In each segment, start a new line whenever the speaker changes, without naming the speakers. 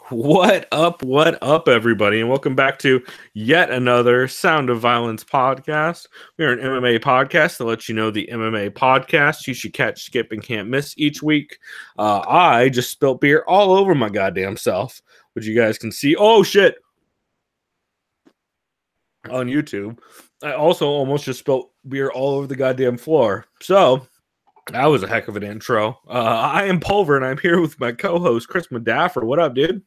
What up, everybody, and welcome back to yet another Sound of Violence podcast. We're an MMA podcast to let you know the MMA podcast you should catch, skip, and can't miss each week. I just spilt beer all over my goddamn self, which you guys can see. Oh, shit! On YouTube. I also almost just spilt beer all over the goddamn floor. So, that was a heck of an intro. I am Pulver, and I'm here with my co-host, Chris Madaffer. What up, dude?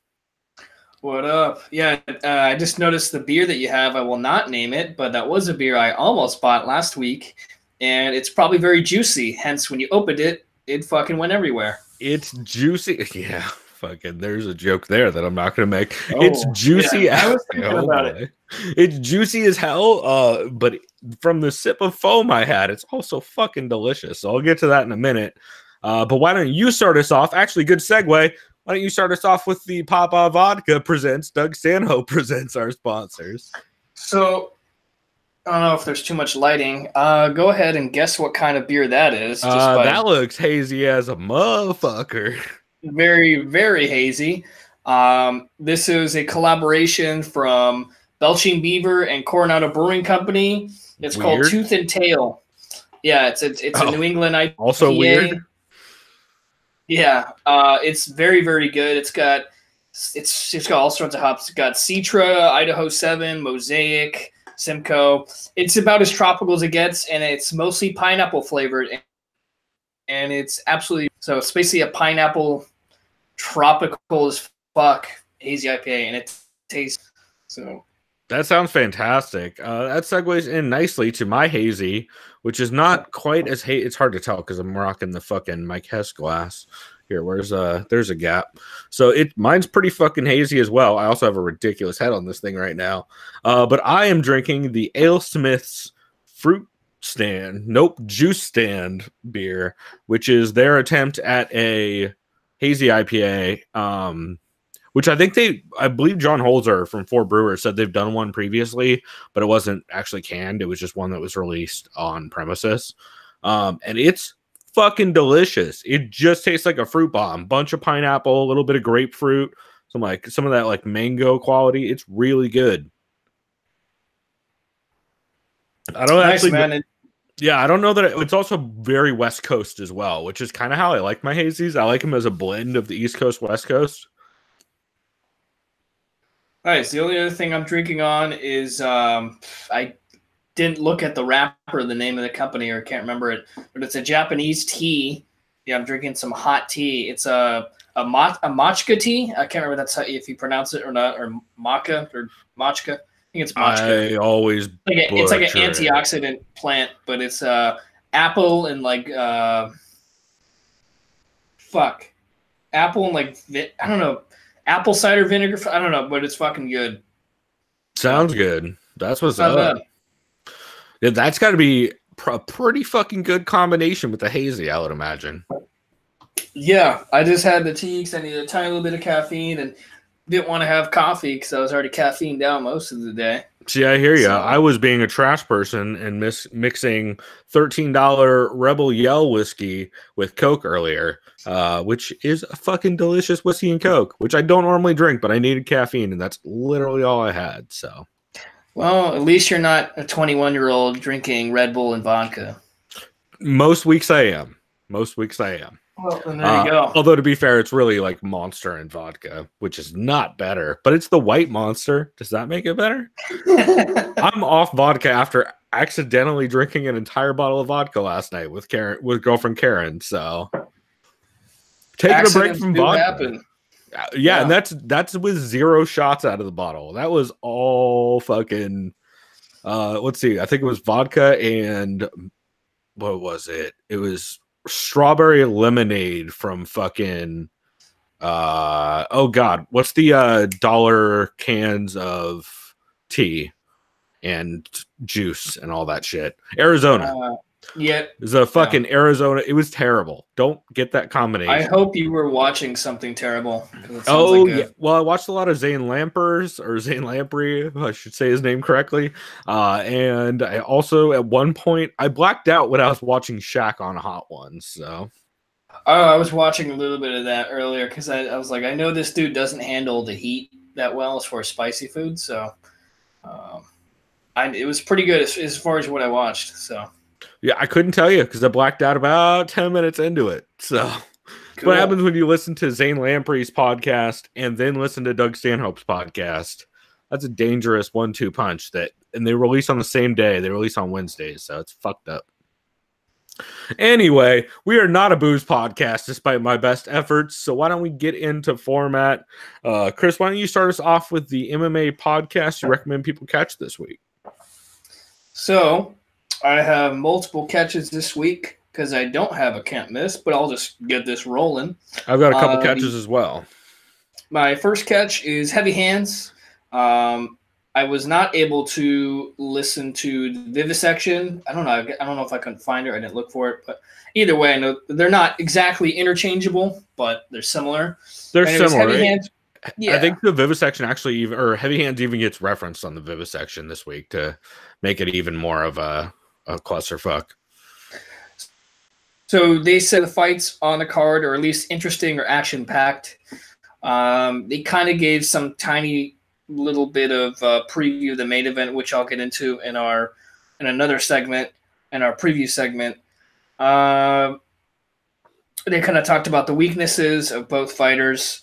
What up? Yeah, I just noticed the beer that you have. I will not name it, but that was a beer I almost bought last week, and it's probably very juicy. Hence, when you opened it, it fucking went everywhere.
It's juicy. Yeah, fucking. There's a joke there that I'm not gonna make. It's juicy.
Yeah, I was thinking about it.
It's juicy as hell. But from the sip of foam I had, it's also fucking delicious. So I'll get to that in a minute. But why don't you start us off? Actually, good segue. Why don't you start us off with the Papa Vodka presents, Doug Stanhope presents our sponsors.
So, I don't know if there's too much lighting. Go ahead and guess what kind of beer that is.
That looks hazy as a motherfucker.
Very, very hazy. This is a collaboration from Belching Beaver and Coronado Brewing Company. It's called Tooth and Tail. Yeah, it's a New England IPA.
Also weird.
Yeah, it's very, very good. It's got all sorts of hops. It's got Citra, Idaho 7, Mosaic, Simcoe. It's about as tropical as it gets, and it's mostly pineapple flavored. And it's absolutely so. It's basically a pineapple tropical as fuck hazy IPA, and it tastes so.
That sounds fantastic. That segues in nicely to my hazy, which is not quite as hazy. It's hard to tell because I'm rocking the fucking Mike Hess glass. Here, there's a gap. So mine's pretty fucking hazy as well. I also have a ridiculous head on this thing right now. But I am drinking the AleSmith's Juice Stand beer, which is their attempt at a hazy IPA. Which I believe John Holzer from Four Brewers said they've done one previously, but it wasn't actually canned. It was just one that was released on premises. And it's fucking delicious. It just tastes like a fruit bomb. Bunch of pineapple, a little bit of grapefruit, some of that like mango quality. It's really good. I don't I don't know that it's also very West Coast as well, which is kind of how I like my hazies. I like them as a blend of the East Coast, West Coast.
All right, so the only other thing I'm drinking on is I didn't look at the wrapper, the name of the company, or can't remember it, but it's a Japanese tea. Yeah, I'm drinking some hot tea. It's a matcha tea. I can't remember if you pronounce it or not, or maca or matcha. I think it's matcha.
I always
it's like an antioxidant plant, but it's apple and apple and I don't know. Apple cider vinegar. I don't know, but it's fucking good.
Sounds good. That's what's up. Yeah, that's got to be a pretty fucking good combination with the hazy, I would imagine.
Yeah, I just had the tea because I needed a tiny little bit of caffeine and didn't want to have coffee because I was already caffeine down most of the day.
See, I hear you. So, I was being a trash person and mixing $13 Rebel Yell whiskey with Coke earlier, which is a fucking delicious whiskey and Coke, which I don't normally drink, but I needed caffeine, and that's literally all I had. So,
well, at least you're not a 21-year-old drinking Red Bull and vodka.
Most weeks I am.
Well, then there you go.
Although, to be fair, it's really like Monster and vodka, which is not better, but it's the white Monster. Does that make it better? I'm off vodka after accidentally drinking an entire bottle of vodka last night with girlfriend Karen. So taking a break from vodka. Happen. Yeah, and that's with 0 shots out of the bottle. That was all fucking. Let's see. I think it was vodka and what was it? It was strawberry lemonade from fucking oh god, what's the dollar cans of tea and juice and all that shit? Arizona.
Yeah,
it was a fucking Arizona. It was terrible. Don't get that combination.
I hope you were watching something terrible.
Yeah. Well, I watched a lot of Zane Lamprey, if I should say his name correctly. And I also, at one point, I blacked out when I was watching Shaq on Hot Ones. So
Oh, I was watching a little bit of that earlier because I was like, I know this dude doesn't handle the heat that well as far as spicy food, so um, it was pretty good as far as what I watched. So
Yeah, I couldn't tell you because I blacked out about 10 minutes into it. So
cool.
what happens when you listen to Zane Lamprey's podcast and then listen to Doug Stanhope's podcast? That's a dangerous 1-2 punch and they release on the same day. They release on Wednesdays, so it's fucked up. Anyway, we are not a booze podcast despite my best efforts, so why don't we get into format? Chris, why don't you start us off with the MMA podcast you recommend people catch this week?
So I have multiple catches this week because I don't have a can't miss, but I'll just get this rolling.
I've got a couple catches as well.
My first catch is Heavy Hands. I was not able to listen to the vivisection. I don't know if I couldn't find it. I didn't look for it, but either way, I know they're not exactly interchangeable, but they're similar.
They're similar.
Heavy Hands, yeah.
I think the vivisection actually, or Heavy Hands even gets referenced on the vivisection this week to make it even more of a clusterfuck.
So they said the fights on the card are at least interesting or action-packed. They kind of gave some tiny little bit of preview of the main event, which I'll get into in another segment, in our preview segment. They kind of talked about the weaknesses of both fighters.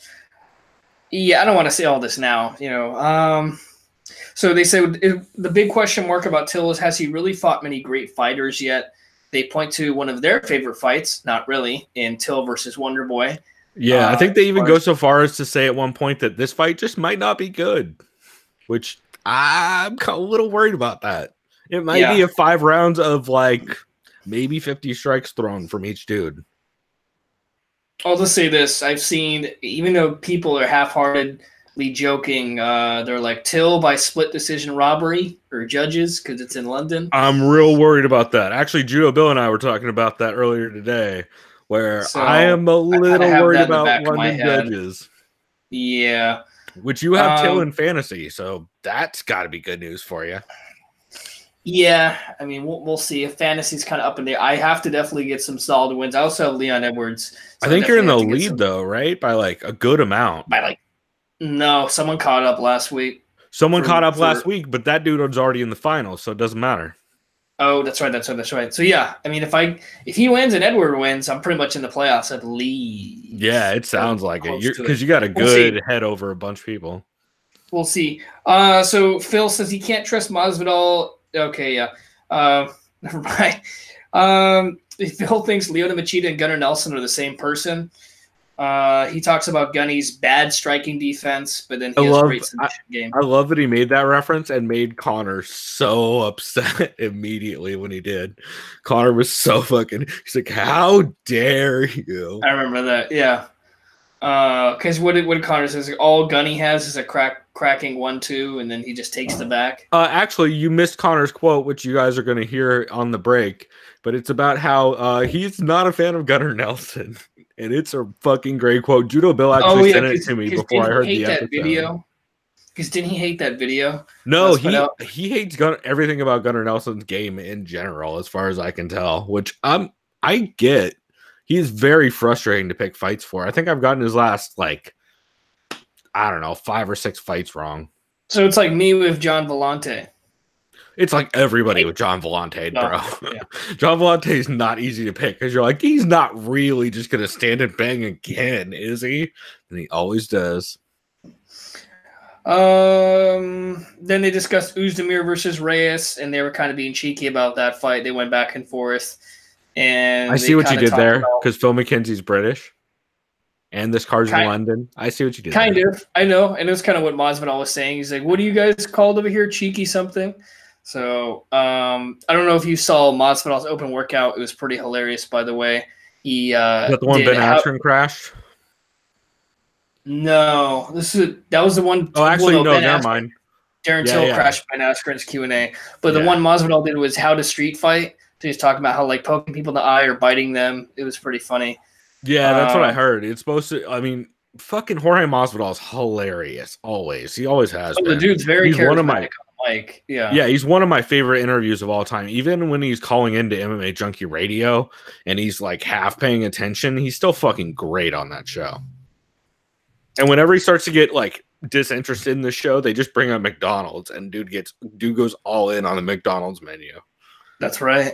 Yeah, I don't want to say all this now, So they say the big question mark about Till is, has he really fought many great fighters yet? They point to one of their favorite fights, not really, in Till versus Wonder Boy.
Yeah, I think they even go so far as to say at one point that this fight just might not be good, which I'm a little worried about that. It might be a 5 rounds of maybe 50 strikes thrown from each dude.
I'll just say this. I've seen, even though people are half-heartedly joking, they're like, Till by split decision robbery or judges because it's in London.
I'm real worried about that. Actually, Judo Bill and I were talking about that earlier today, where I am a little worried about London judges.
Yeah.
Which you have Till in fantasy, so that's got to be good news for you.
Yeah, I mean, we'll see. If fantasy's kind of up in there, I have to definitely get some solid wins. I also have Leon Edwards.
So I think you're in the lead, though, right? By a good amount.
No, someone caught up last week.
Someone caught up last week, but that dude was already in the finals, so it doesn't matter.
Oh, that's right. So yeah, I mean, if he wins and Edward wins, I'm pretty much in the playoffs at least.
Yeah, it sounds like it because you got a good head over a bunch of people.
We'll see. So Phil says he can't trust Masvidal. Okay, yeah. Never mind. Phil thinks Lyoto Machida and Gunnar Nelson are the same person. He talks about Gunny's bad striking defense, but then he has great submission game.
I love that he made that reference and made Connor so upset immediately when he did. Connor was so he's like, how dare you?
I remember that, yeah. Because what did Connor says? All Gunny has is a cracking 1-2, and then he just takes the back.
Actually, you missed Connor's quote, which you guys are going to hear on the break, but it's about how he's not a fan of Gunnar Nelson. And it's a fucking great quote. Judo Bill actually sent it to me before I heard the episode.
Video? Because didn't he hate that video?
No, he hates everything about Gunnar Nelson's game in general, as far as I can tell, which I get. He's very frustrating to pick fights for. I think I've gotten his last, 5 or 6 fights wrong.
So it's like me with John Vellante.
It's like everybody with John Vellante, bro. Yeah. John Vellante is not easy to pick because you're like, he's not really just going to stand and bang again, is he? And he always does.
Then they discussed Uzdemir versus Reyes, and they were kind of being cheeky about that fight. They went back and forth. And
I see what you did there because Phil McKenzie's British. And this card's in London. I see what you did.
Kind of. I know. And it was kind of what Masvidal was saying. He's like, what do you guys called over here? Cheeky something? So I don't know if you saw Masvidal's open workout. It was pretty hilarious, by the way. Is
that the one Ben Askren crashed?
No, that was the one.
Oh, actually, no, never mind.
Darren Till crashed Ben Askren's Q&A, but the one Masvidal did was how to street fight. So he's talking about how poking people in the eye or biting them. It was pretty funny.
Yeah, that's what I heard. It's supposed to. I mean, fucking Jorge Masvidal is hilarious. Always, he always has.
The dude's very charismatic. mic. Yeah.
Yeah, he's one of my favorite interviews of all time. Even when he's calling into MMA Junkie Radio and he's like half paying attention, he's still fucking great on that show. And whenever he starts to get like disinterested in the show, they just bring up McDonald's and dude goes all in on the McDonald's menu.
That's right.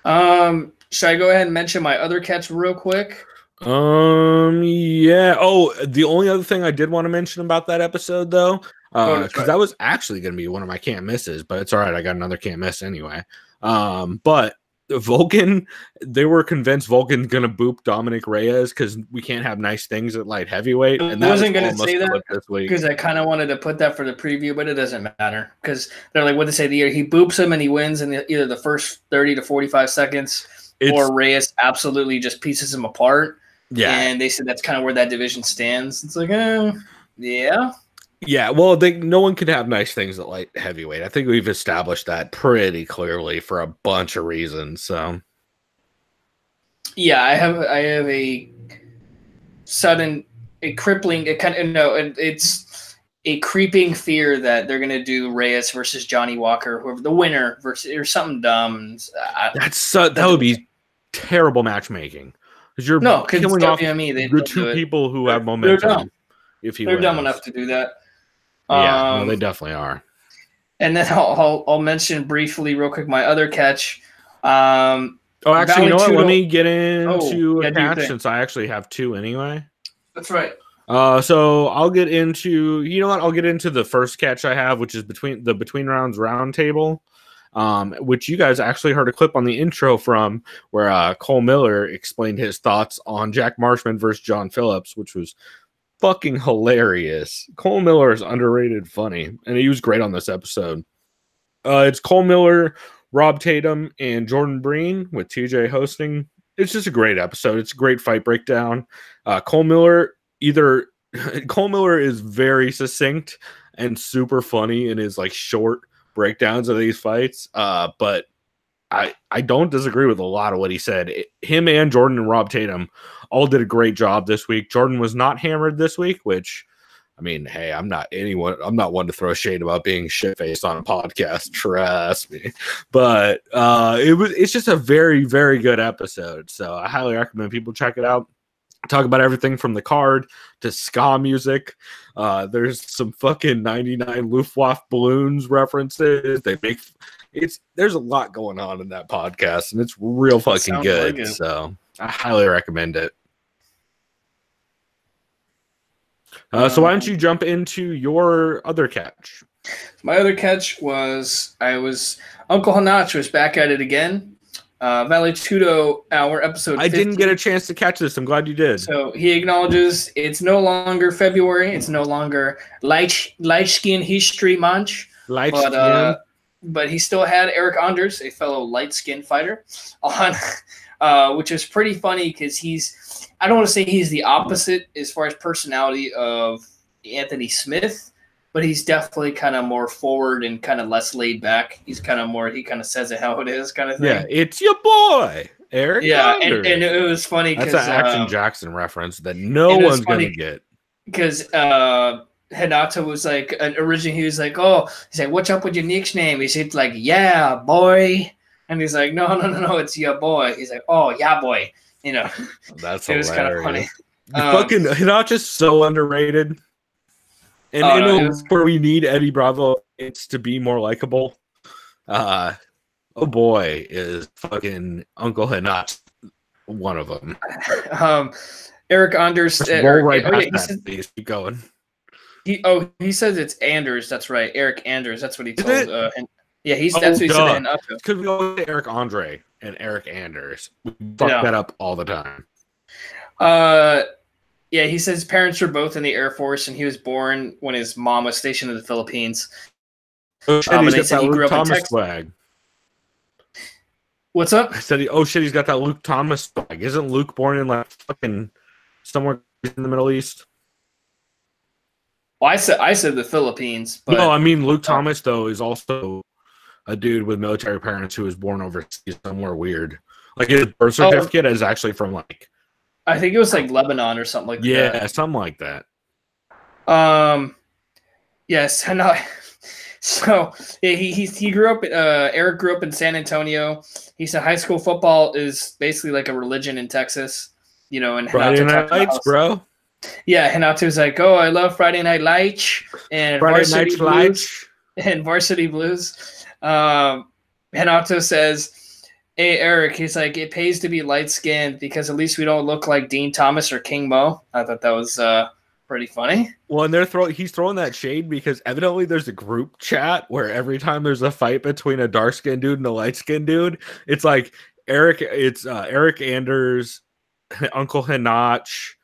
Should I go ahead and mention my other catch real quick?
Yeah. Oh, the only other thing I did want to mention about that episode though, because that was actually going to be one of my can't misses, but it's all right. I got another can't miss anyway. But Vulcan, they were convinced Vulcan's going to boop Dominic Reyes because we can't have nice things at light heavyweight. And
I wasn't going to say that
this week
because I kind of wanted to put that for the preview, but it doesn't matter because they're like, what they say, he boops him and he wins in either the first 30 to 45 seconds or Reyes absolutely just pieces him apart.
Yeah.
And they said that's kind of where that division stands. It's like, yeah.
Yeah, well, no one can have nice things at light heavyweight. I think we've established that pretty clearly for a bunch of reasons. So,
yeah, I have a crippling, it's a creeping fear that they're gonna do Reyes versus Johnny Walker, whoever the winner versus or something dumb.
That would be terrible matchmaking because you're killing off the two people who have momentum.
They're dumb enough to do that.
Yeah, no, they definitely are.
And then I'll mention briefly, real quick, my other catch.
Actually, you know what? Let me get into a catch since I actually have two anyway.
That's right.
So I'll get into I'll get into the first catch I have, which is between rounds roundtable, which you guys actually heard a clip on the intro from where Cole Miller explained his thoughts on Jack Marshman versus John Phillips, which was fucking hilarious. Cole Miller is underrated funny, and he was great on this episode. It's Cole Miller, Rob Tatum, and Jordan Breen with TJ hosting. It's just a great episode. It's a great fight breakdown. Cole Miller is very succinct and super funny in his like short breakdowns of these fights. But I don't disagree with a lot of what he said. Him and Jordan and Rob Tatum all did a great job this week. Jordan was not hammered this week, which, I mean, hey, I'm not one to throw shade about being shit-faced on a podcast, trust me. But it's just a very, very good episode. So I highly recommend people check it out. Talk about everything from the card to ska music. There's some fucking 99 Luftwaffe balloons references. There's a lot going on in that podcast, and it's real fucking good. Like so I highly recommend it. So why don't you jump into your other catch?
My other catch was Uncle Hanach was back at it again. Vale Tudo, our episode 50.
I didn't get a chance to catch this. I'm glad you did.
So he acknowledges it's no longer February. It's no longer light skin history month. But he still had Eric Anders, a fellow light skin fighter, on, which is pretty funny because I don't want to say he's the opposite as far as personality of Anthony Smith, but he's definitely kind of more forward and kind of less laid back. He's kind of more, he kind of says it how it is kind of thing.
Yeah, it's your boy, Eric Anders.
And it was funny because
that's an Action Jackson reference that no one's going to get.
Because Hinata was like, originally he was like, he's like, what's up with your nickname? He said like, yeah, boy. And he's like, no, it's your boy. He's like, oh, yeah, boy. You know,
that's
it was kind of funny.
Fucking Hinata's so underrated. And where we need Eddie Bravo, it's to be more likable. Oh boy, is fucking Uncle Hinata one of them.
Eric Anders.
Keep going.
He says it's Anders. That's right, Eric Anders. That's what he told. That's what he said.
Because we always say Eric Andre and Eric Anders. We fuck that up all the time.
Yeah, he says his parents were both in the Air Force, and he was born when his mom was stationed in the Philippines.
He's got that Luke Thomas swag.
What's up?
I said, he's got that Luke Thomas swag. Isn't Luke born in like fucking somewhere in the Middle East?
Well, I said the Philippines. But
no, I mean Luke Thomas though is also a dude with military parents who was born overseas somewhere weird. Like his birth certificate is actually from like.
I think it was like Lebanon or something like that.
Yeah, something like that.
Yes, So he grew up. Eric grew up in San Antonio. He said high school football is basically like a religion in Texas. You know, and
Friday Night Lights, bro.
Yeah, Hinato's like, oh, I love Friday Night Lights and
Friday
Varsity
Night
Blues
Lights
and Varsity Blues. Hinato says, hey, Eric, he's like, it pays to be light-skinned because at least we don't look like Dean Thomas or King Mo. I thought that was pretty funny.
Well, and he's throwing that shade because evidently there's a group chat where every time there's a fight between a dark-skinned dude and a light-skinned dude, it's like Eric Anders, Uncle Hinach,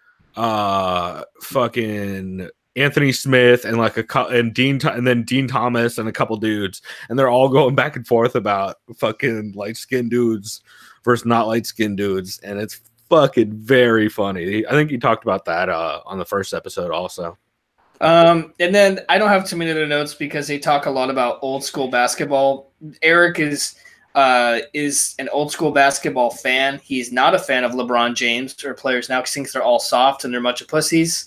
fucking Anthony Smith, and like then Dean Thomas and a couple dudes, and they're all going back and forth about fucking light-skinned dudes versus not light-skinned dudes, and it's fucking very funny. I think he talked about that on the first episode also.
And then I don't have too many other notes because they talk a lot about old school basketball. Eric is an old school basketball fan. He's not a fan of LeBron James or players now because he thinks they're all soft and they're a bunch of pussies.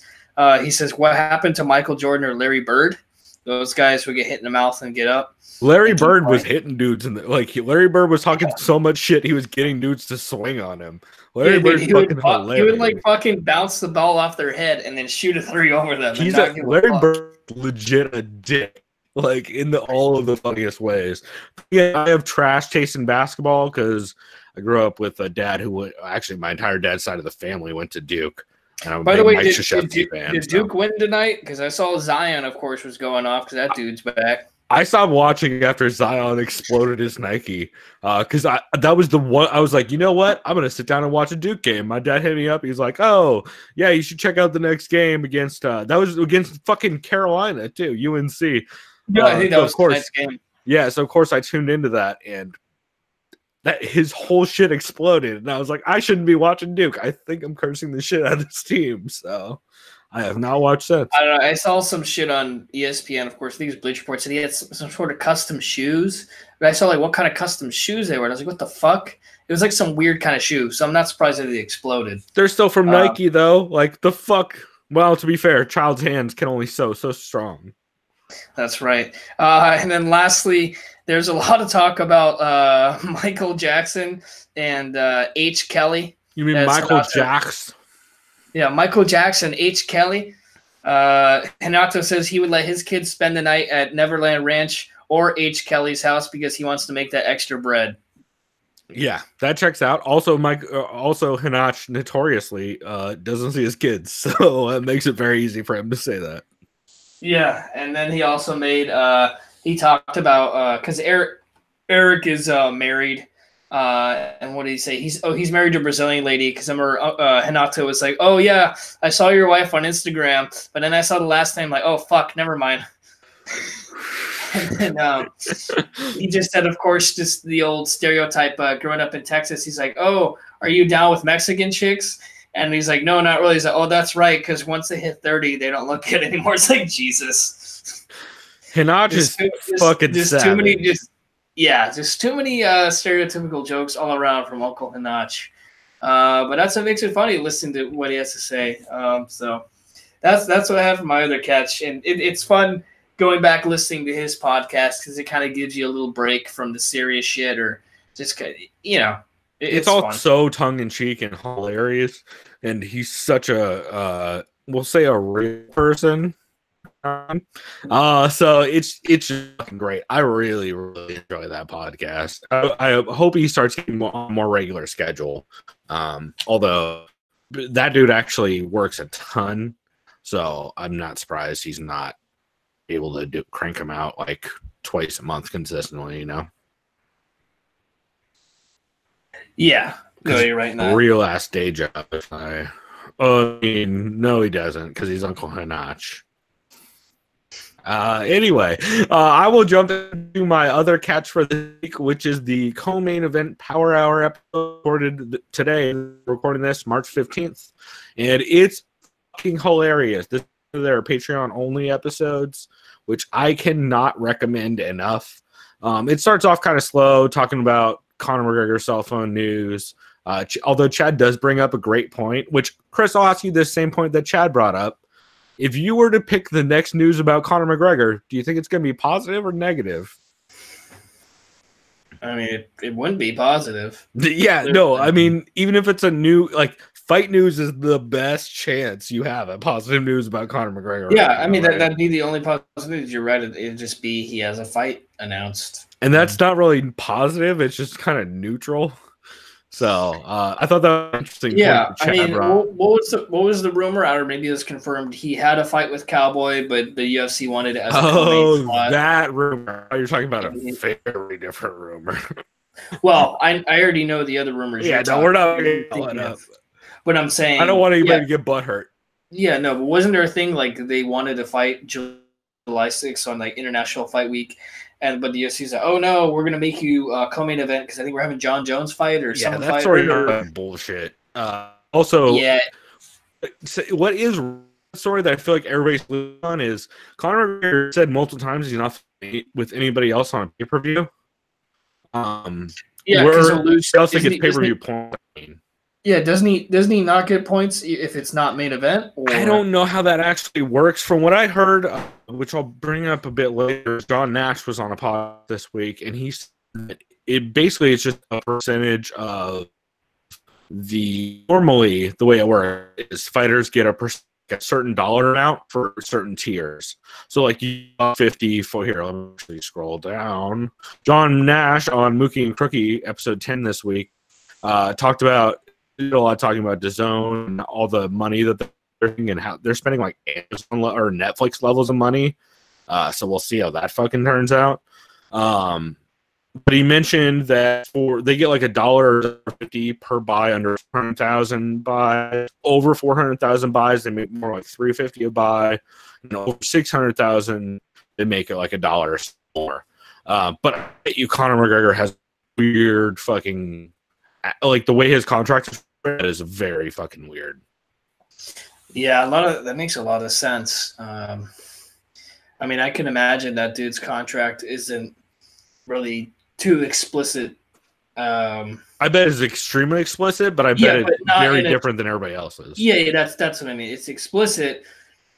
He says, what happened to Michael Jordan or Larry Bird? Those guys who get hit in the mouth and get up.
Larry Bird was hitting dudes, and Larry Bird was talking so much shit he was getting dudes to swing on him. Larry Bird's fucking hilarious.
He would like fucking bounce the ball off their head and then shoot a three over them.
Larry Bird legit a dick, like in all of the funniest ways. Yeah, I have trash chasing basketball because I grew up with a dad who actually my entire dad's side of the family went to Duke. And I'm
By the way, did
Duke
win tonight? Because I saw Zion, of course, was going off because that dude's back.
I stopped watching after Zion exploded his Nike because that was the one I was like, you know what? I'm going to sit down and watch a Duke game. My dad hit me up. He's like, oh, yeah, you should check out the next game against that was against fucking Carolina, too, UNC.
Yeah, I think that was the next game.
Yeah, so of course I tuned into that and that his whole shit exploded. And I was like, I shouldn't be watching Duke. I think I'm cursing the shit out of this team. So I have not watched since.
I don't know. I saw some shit on ESPN. Of course, these Bleacher Report said he had some sort of custom shoes. But I saw like what kind of custom shoes they were. And I was like, what the fuck? It was like some weird kind of shoe. So I'm not surprised that they exploded.
They're still from Nike though. Like the fuck. Well, to be fair, child's hands can only sew so strong.
That's right. And then lastly, there's a lot of talk about Michael Jackson and H. Kelly.
You mean Michael Jackson?
Yeah, Michael Jackson, H. Kelly. Hinato says he would let his kids spend the night at Neverland Ranch or H. Kelly's house because he wants to make that extra bread.
Yeah, that checks out. Also, Hinach notoriously doesn't see his kids, so it makes it very easy for him to say that.
Yeah, and then he also made he talked about because Eric is married. And what did he say? He's married to a Brazilian lady because I remember Hinato was like, oh yeah, I saw your wife on Instagram, but then I saw the last name, like, oh fuck, never mind. And then he just said, of course, just the old stereotype. Growing up in Texas, he's like, oh, are you down with Mexican chicks? And he's like, no, not really. He's like, oh, that's right, because once they hit 30, they don't look good anymore. It's like, Jesus.
Hinach is fucking
just too many, just too many stereotypical jokes all around from Uncle Hinach. But that's what makes it funny, listening to what he has to say. So that's what I have for my other catch. And it's fun going back listening to his podcast because it kind of gives you a little break from the serious shit or just, you know.
It's all fun. So tongue-in-cheek and hilarious, and he's such a we'll say a real person. So it's fucking great. I really enjoy that podcast. I hope he starts getting a more regular schedule. Although that dude actually works a ton, so I'm not surprised he's not able to crank him out like twice a month consistently. You know. Yeah, no, you're right. Now. Real ass day job. I mean, no, he doesn't because he's Uncle Hinach. Anyway, I will jump into my other catch for the week, which is the co-main event Power Hour episode recorded today. Recording this March 15th, and it's fucking hilarious. This is their Patreon only episodes, which I cannot recommend enough. It starts off kind of slow, talking about Conor McGregor cell phone news. Although Chad does bring up a great point, which Chris, I'll ask you this same point that Chad brought up. If you were to pick the next news about Conor McGregor, do you think it's going to be positive or negative?
I mean, it wouldn't be positive.
Yeah, no, I mean, even if it's a new, like, fight news is the best chance you have at positive news about Conor McGregor.
Yeah, I mean, that'd be the only positive news. You're right. It'd just be he has a fight announced.
And that's not really positive. It's just kind of neutral. So I thought that was interesting.
Yeah, I mean, what was the rumor? Or maybe it was confirmed. He had a fight with Cowboy, but the UFC wanted it as a co-main slot.
That rumor. You're talking about a very different rumor.
Well, I already know the other rumors.
Yeah, no, we're not thinking up.
But I'm saying
I don't want anybody to get butthurt.
Yeah, no, but wasn't there a thing like they wanted to fight July 6th on like International Fight Week? But the UFC said, "Oh no, we're gonna make you co-main event because I think we're having John Jones fight or some fight."
That's bullshit. Also,
yeah,
what is the story that I feel like everybody's on is Conor McGregor said multiple times he's not with anybody else on a pay-per-view.
Yeah, because he'll lose.
Else gets pay-per-view point.
Yeah, doesn't he not get points if it's not main event? Or?
I don't know how that actually works. From what I heard, which I'll bring up a bit later, John Nash was on a pod this week, and he said it's just a percentage of normally the way it works is fighters get a certain dollar amount for certain tiers. So like you 50 for here. Let me actually scroll down. John Nash on Mookie and Crookie episode 10 this week talked about. A lot talking about DAZN and all the money that they're getting and how they're spending like Amazon or Netflix levels of money. So we'll see how that fucking turns out. But he mentioned that they get like $1.50 per buy under 400,000 buys. Over 400,000 buys, they make more like $3.50 a buy. And over 600,000, they make it like $1 more. But I bet you Conor McGregor has weird fucking. Like the way his contract is very fucking weird.
Yeah, that makes a lot of sense. I mean, I can imagine that dude's contract isn't really too explicit.
I bet it's extremely explicit, but I bet it's very different than everybody else's.
Yeah, that's what I mean. It's explicit,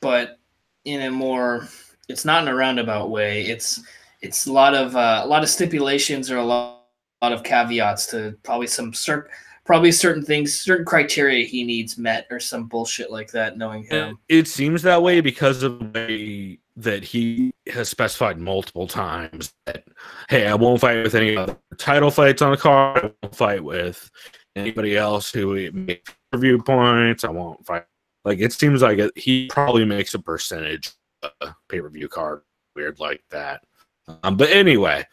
but in a more, it's not in a roundabout way. It's a lot of stipulations or a lot of caveats to probably certain things, certain criteria he needs met or some bullshit like that, knowing him.
It seems that way because of the way that he has specified multiple times that, hey, I won't fight with any other title fights on the card. I won't fight with anybody else who makes review points. I won't fight. Like, it seems like he probably makes a percentage of a pay-per-view card weird like that. But anyway,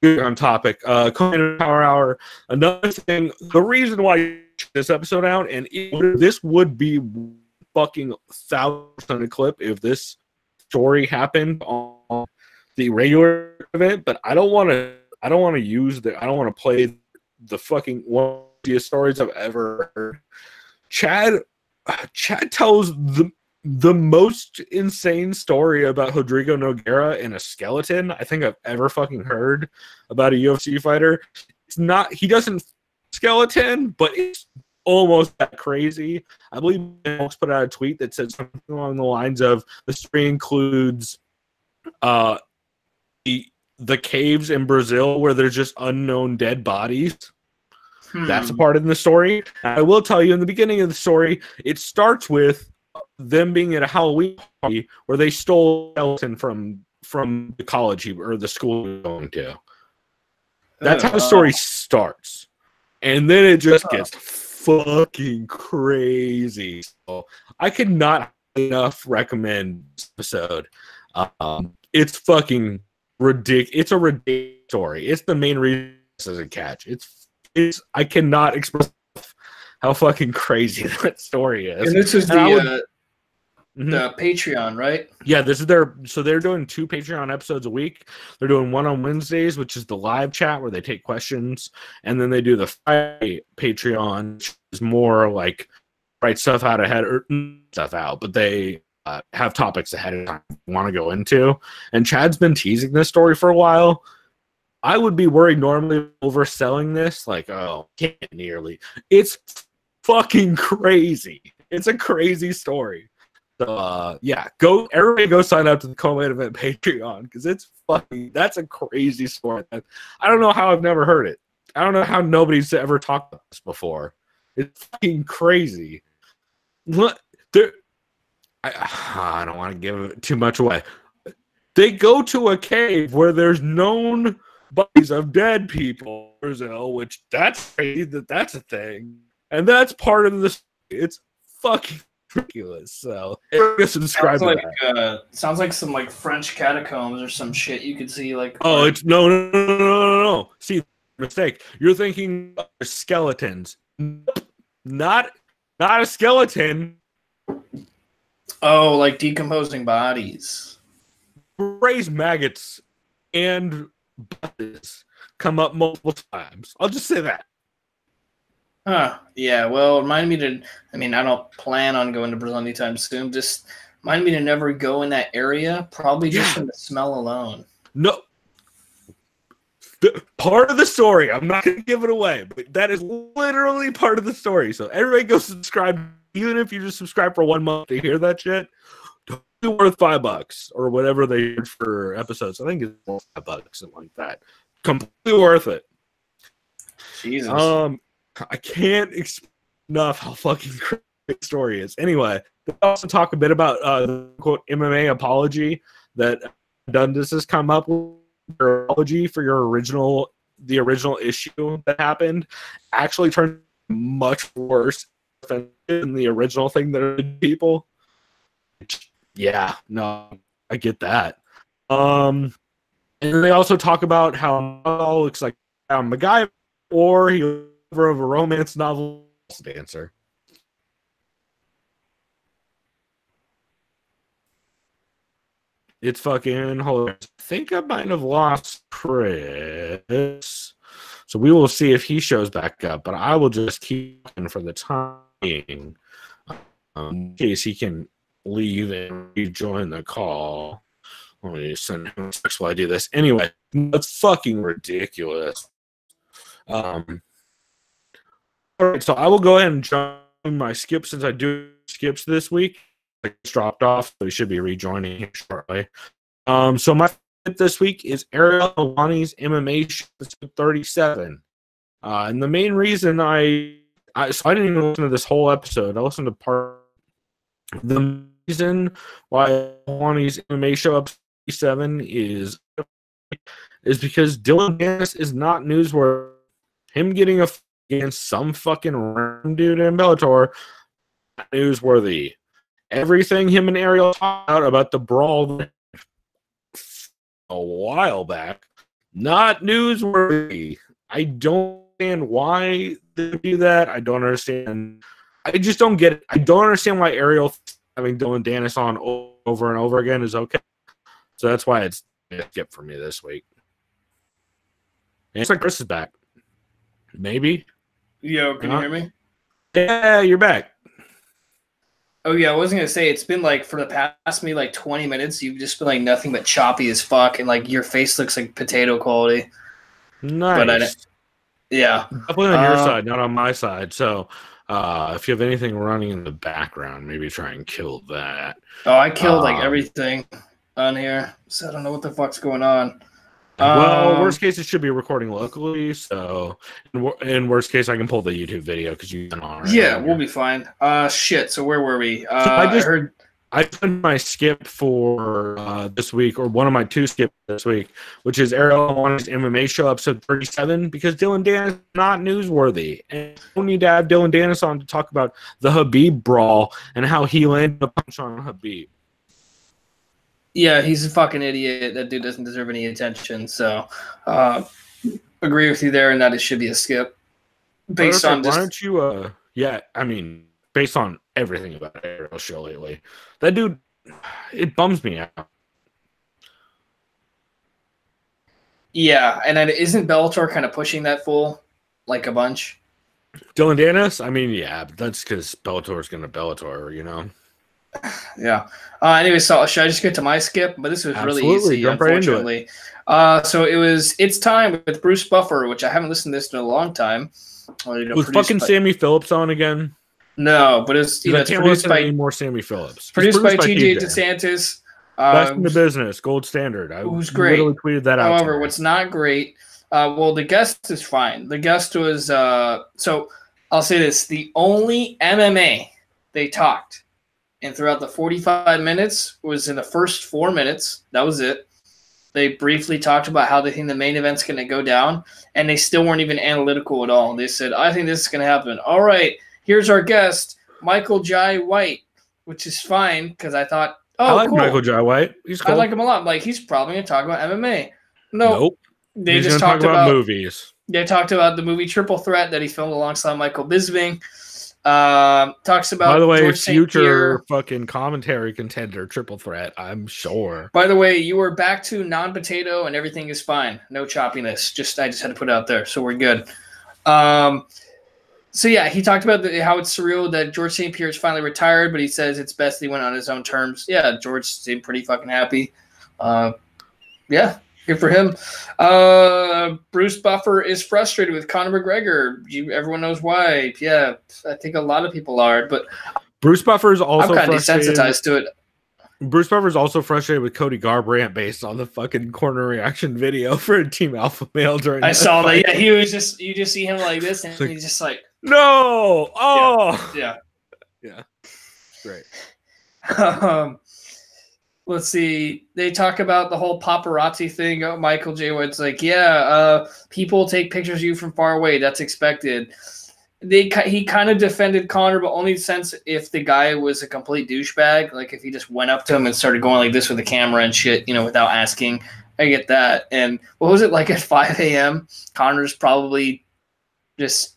on topic, Power Hour. Another thing, the reason why I checked this episode out, and this would be fucking 1,000% clip if this story happened on the regular event, but I don't want to play the fucking one of the funniest stories I've ever heard. Chad tells the most insane story about Rodrigo Nogueira and a skeleton I think I've ever fucking heard about a UFC fighter. He doesn't skeleton, but it's almost that crazy. I believe Alex put out a tweet that said something along the lines of the story includes the caves in Brazil where there's just unknown dead bodies. That's a part of the story. I will tell you in the beginning of the story, it starts with them being at a Halloween party where they stole a skeleton from the college or the school he was going to. That's how the story starts. And then it just gets fucking crazy. So I could not enough recommend this episode. It's fucking ridiculous. It's a ridiculous story. It's the main reason this is a catch. It's I cannot express how fucking crazy that story is.
And this is the Patreon, right?
Yeah, this is they're doing 2 Patreon episodes a week. They're doing one on Wednesdays, which is the live chat where they take questions, and then they do the Friday Patreon, which is more like write stuff out ahead or stuff out, but they have topics ahead of time they want to go into. And Chad's been teasing this story for a while. I would be worried normally overselling this, like, oh, can't nearly. It's fucking crazy. It's a crazy story. Yeah, everybody go sign up to the Co-Main Event Patreon because that's a crazy story. I don't know how I've never heard it. I don't know how nobody's ever talked about this before. It's fucking crazy. Look, I don't want to give too much away. They go to a cave where there's known bodies of dead people in Brazil, which that's crazy that's a thing. And that's part of the. It's fucking ridiculous. So subscribe to that.
Sounds like some like French catacombs or some shit you could see like.
Oh, it's no. See, mistake. You're thinking skeletons. Nope. Not a skeleton.
Oh, like decomposing bodies.
Raised maggots and buses come up multiple times. I'll just say that.
Huh. Yeah, well, remind me to, I don't plan on going to Brazil anytime soon. Just remind me to never go in that area, probably just from the smell alone.
No. Part of the story, I'm not going to give it away, but that is literally part of the story. So everybody go subscribe, even if you just subscribe for 1 month to hear that shit. It's worth $5 or whatever they did for episodes. I think it's $5, something like that. Completely worth it.
Jesus.
I can't explain enough how fucking crazy the story is. Anyway, they also talk a bit about the quote MMA apology that Dundas has come up with. Your apology for the original issue that happened actually turned much worse than the original thing that did people. Yeah, no, I get that. And they also talk about how it all looks like MacGyver or he of a romance novel dancer. It's fucking hilarious. I think I might have lost Chris. So we will see if he shows back up, but I will just keep him for the time being in case he can leave and rejoin the call. Let me send him a text while I do this. Anyway, that's fucking ridiculous. All right, so I will go ahead and join my skip since I do skips this week. I just dropped off, so he should be rejoining here shortly. So my skip this week is Ariel Helwani's MMA show 37. And the main reason I didn't even listen to this whole episode. I listened to part. The reason why Helwani's MMA show up 37 is because Dylan Dennis is not newsworthy. Him getting against some fucking random dude in Bellator, not newsworthy. Everything him and Ariel talked about the brawl a while back, not newsworthy. I don't understand why they do that. I don't understand. I just don't get it. I don't understand why Ariel having Dylan Dennis on over and over again is okay. So that's why it's a skip for me this week. And it's like Chris is back. Maybe.
Yo, can you hear me?
Yeah, you're back.
Oh, yeah, I wasn't going to say, it's been like, for the past maybe like 20 minutes, you've just been like nothing but choppy as fuck, and like your face looks like potato quality.
Nice.
But yeah.
Definitely on your side, not on my side. So if you have anything running in the background, maybe try and kill that.
Oh, I killed like everything on here, so I don't know what the fuck's going on.
Well, worst case, it should be recording locally. So, in worst case, I can pull the YouTube video because you've been on.
Yeah, we'll be fine. Shit. So where were we?
I done my skip for this week, or one of my two skips this week, which is Ariel Helwani's MMA show episode 37, because Dylan Dennis is not newsworthy, and we don't need to have Dylan Dennis on to talk about the Khabib brawl and how he landed a punch on Khabib.
Yeah, he's a fucking idiot. That dude doesn't deserve any attention. So, agree with you there, and that it should be a skip. Based on
why don't you? Yeah, I mean, based on everything about Ariel's show lately, that dude, it bums me out.
Yeah, and then isn't Bellator kind of pushing that full, like a bunch?
Dylan Dennis, I mean, yeah, but that's because Bellator's going to Bellator, you know.
Yeah. Anyway, so should I just get to my skip? But this was really easy,
jump
unfortunately.
Right into it.
So It's Time with Bruce Buffer, which I haven't listened to this in a long time.
Was fucking Sammy Phillips on again?
No, but it's
I
it's
can't
produced
listen to
by
any more Sammy Phillips.
produced by TJ
TJ.
DeSantis.
Best in the business, gold standard. I
Who's great.
literally tweeted that out.
However, what's not great, well, the guest is fine. The guest was so I'll say this: the only MMA they talked, and throughout the 45 minutes was in the first 4 minutes. That was it. They briefly talked about how they think the main event's going to go down, and they still weren't even analytical at all. They said, "I think this is going to happen." All right, here's our guest, Michael Jai White, which is fine because I thought. Oh,
I like
cool.
Michael Jai White. He's cool.
I like him a lot. Like, he's probably going to talk about MMA.
Nope.
They just talked about
movies.
They talked about the movie Triple Threat that he filmed alongside Michael Bisping. Talks about,
by the way,
George
future fucking commentary contender, Triple Threat, I'm sure.
By the way, you are back to non-potato and everything is fine. No choppiness. I just had to put it out there, so we're good. So yeah, he talked about how it's surreal that George St. Pierre is finally retired, but he says it's best he went on his own terms. Yeah, George seemed pretty fucking happy. Yeah, good for him. Bruce Buffer is frustrated with Conor McGregor. Everyone knows why. Yeah, I think a lot of people are, but
Bruce Buffer is also
I'm kind of desensitized to it.
Bruce Buffer's also frustrated with Cody Garbrandt based on the fucking corner reaction video for Team Alpha Male during
I saw that. Yeah, he was just, you just see him like this, and he's just like,
no! Oh!
Yeah.
Great.
Let's see. They talk about the whole paparazzi thing. Oh, Michael J. White's like, people take pictures of you from far away. That's expected. He kind of defended Conor, but only since if the guy was a complete douchebag, like if he just went up to him and started going like this with the camera and shit, without asking. I get that. And what was it like at 5 a.m.? Conor's probably just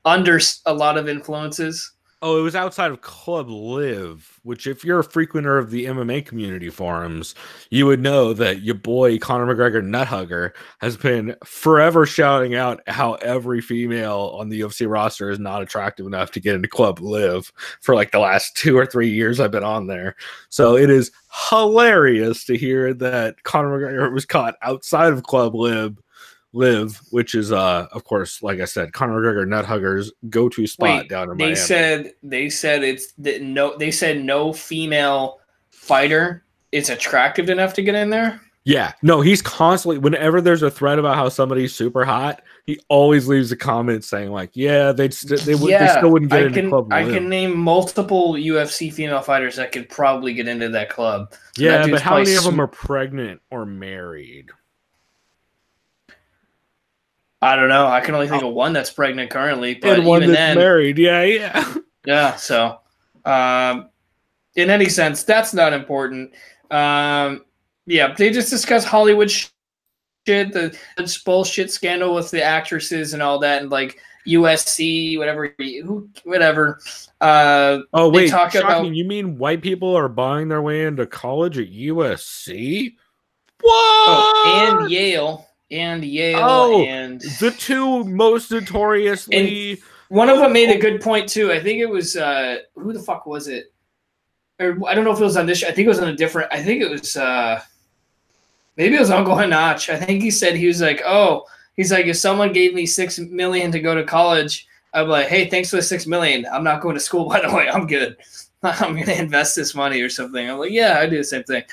under a lot of influences.
Oh, it was outside of Club Live, which if you're a frequenter of the MMA community forums, you would know that your boy Conor McGregor Nuthugger has been forever shouting out how every female on the UFC roster is not attractive enough to get into Club Live for like the last 2 or 3 years I've been on there. So it is hilarious to hear that Conor McGregor was caught outside of Club Live, which is of course, like I said, Conor McGregor Nuthugger's go-to spot down in Miami.
They said no female fighter is attractive enough to get in there.
Yeah, no, he's constantly, whenever there's a thread about how somebody's super hot, he always leaves a comment saying like, yeah, they still wouldn't get into Club Live.
I can name multiple UFC female fighters that could probably get into that club. So
yeah, but how many of them are pregnant or married?
I don't know. I can only think of one that's pregnant currently, but
and one
even
that's
then,
married. Yeah.
So, in any sense, that's not important. They just discuss Hollywood shit, the bullshit scandal with the actresses and all that, and like USC, whatever.
Oh wait, shocking! You mean white people are buying their way into college at USC? What?
Oh, and Yale. And
the two most notoriously.
And one of them made a good point too. I think it was who the fuck was it? Or I don't know if it was on this. I think it was on a different. I think it was maybe it was Uncle Hanach. I think he said he's like, if someone gave me $6 million to go to college, I'd be like, hey, thanks for the $6 million. I'm not going to school, by the way. I'm good. I'm going to invest this money or something. I'm like, yeah, I do the same thing.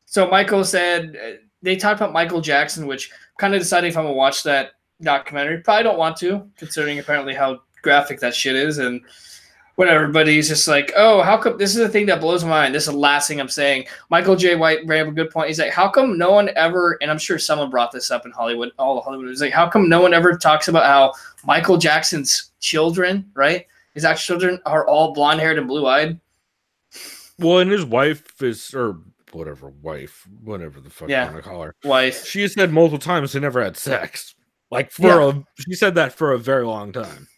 So Michael said. They talked about Michael Jackson, which kind of decided if I'm going to watch that documentary. Probably don't want to, considering apparently how graphic that shit is and whatever. But he's just like, oh, how come – this is the thing that blows my mind. This is the last thing I'm saying. Michael J. White ran up a good point. He's like, how come no one ever – and I'm sure someone brought this up in Hollywood, all of Hollywood. He's like, how come no one ever talks about how Michael Jackson's children, right, his actual children are all blonde-haired and blue-eyed?
Well, and his wife is – or – whatever the fuck you want to call her.
Wife.
She said multiple times they never had sex. Like she said that for a very long time.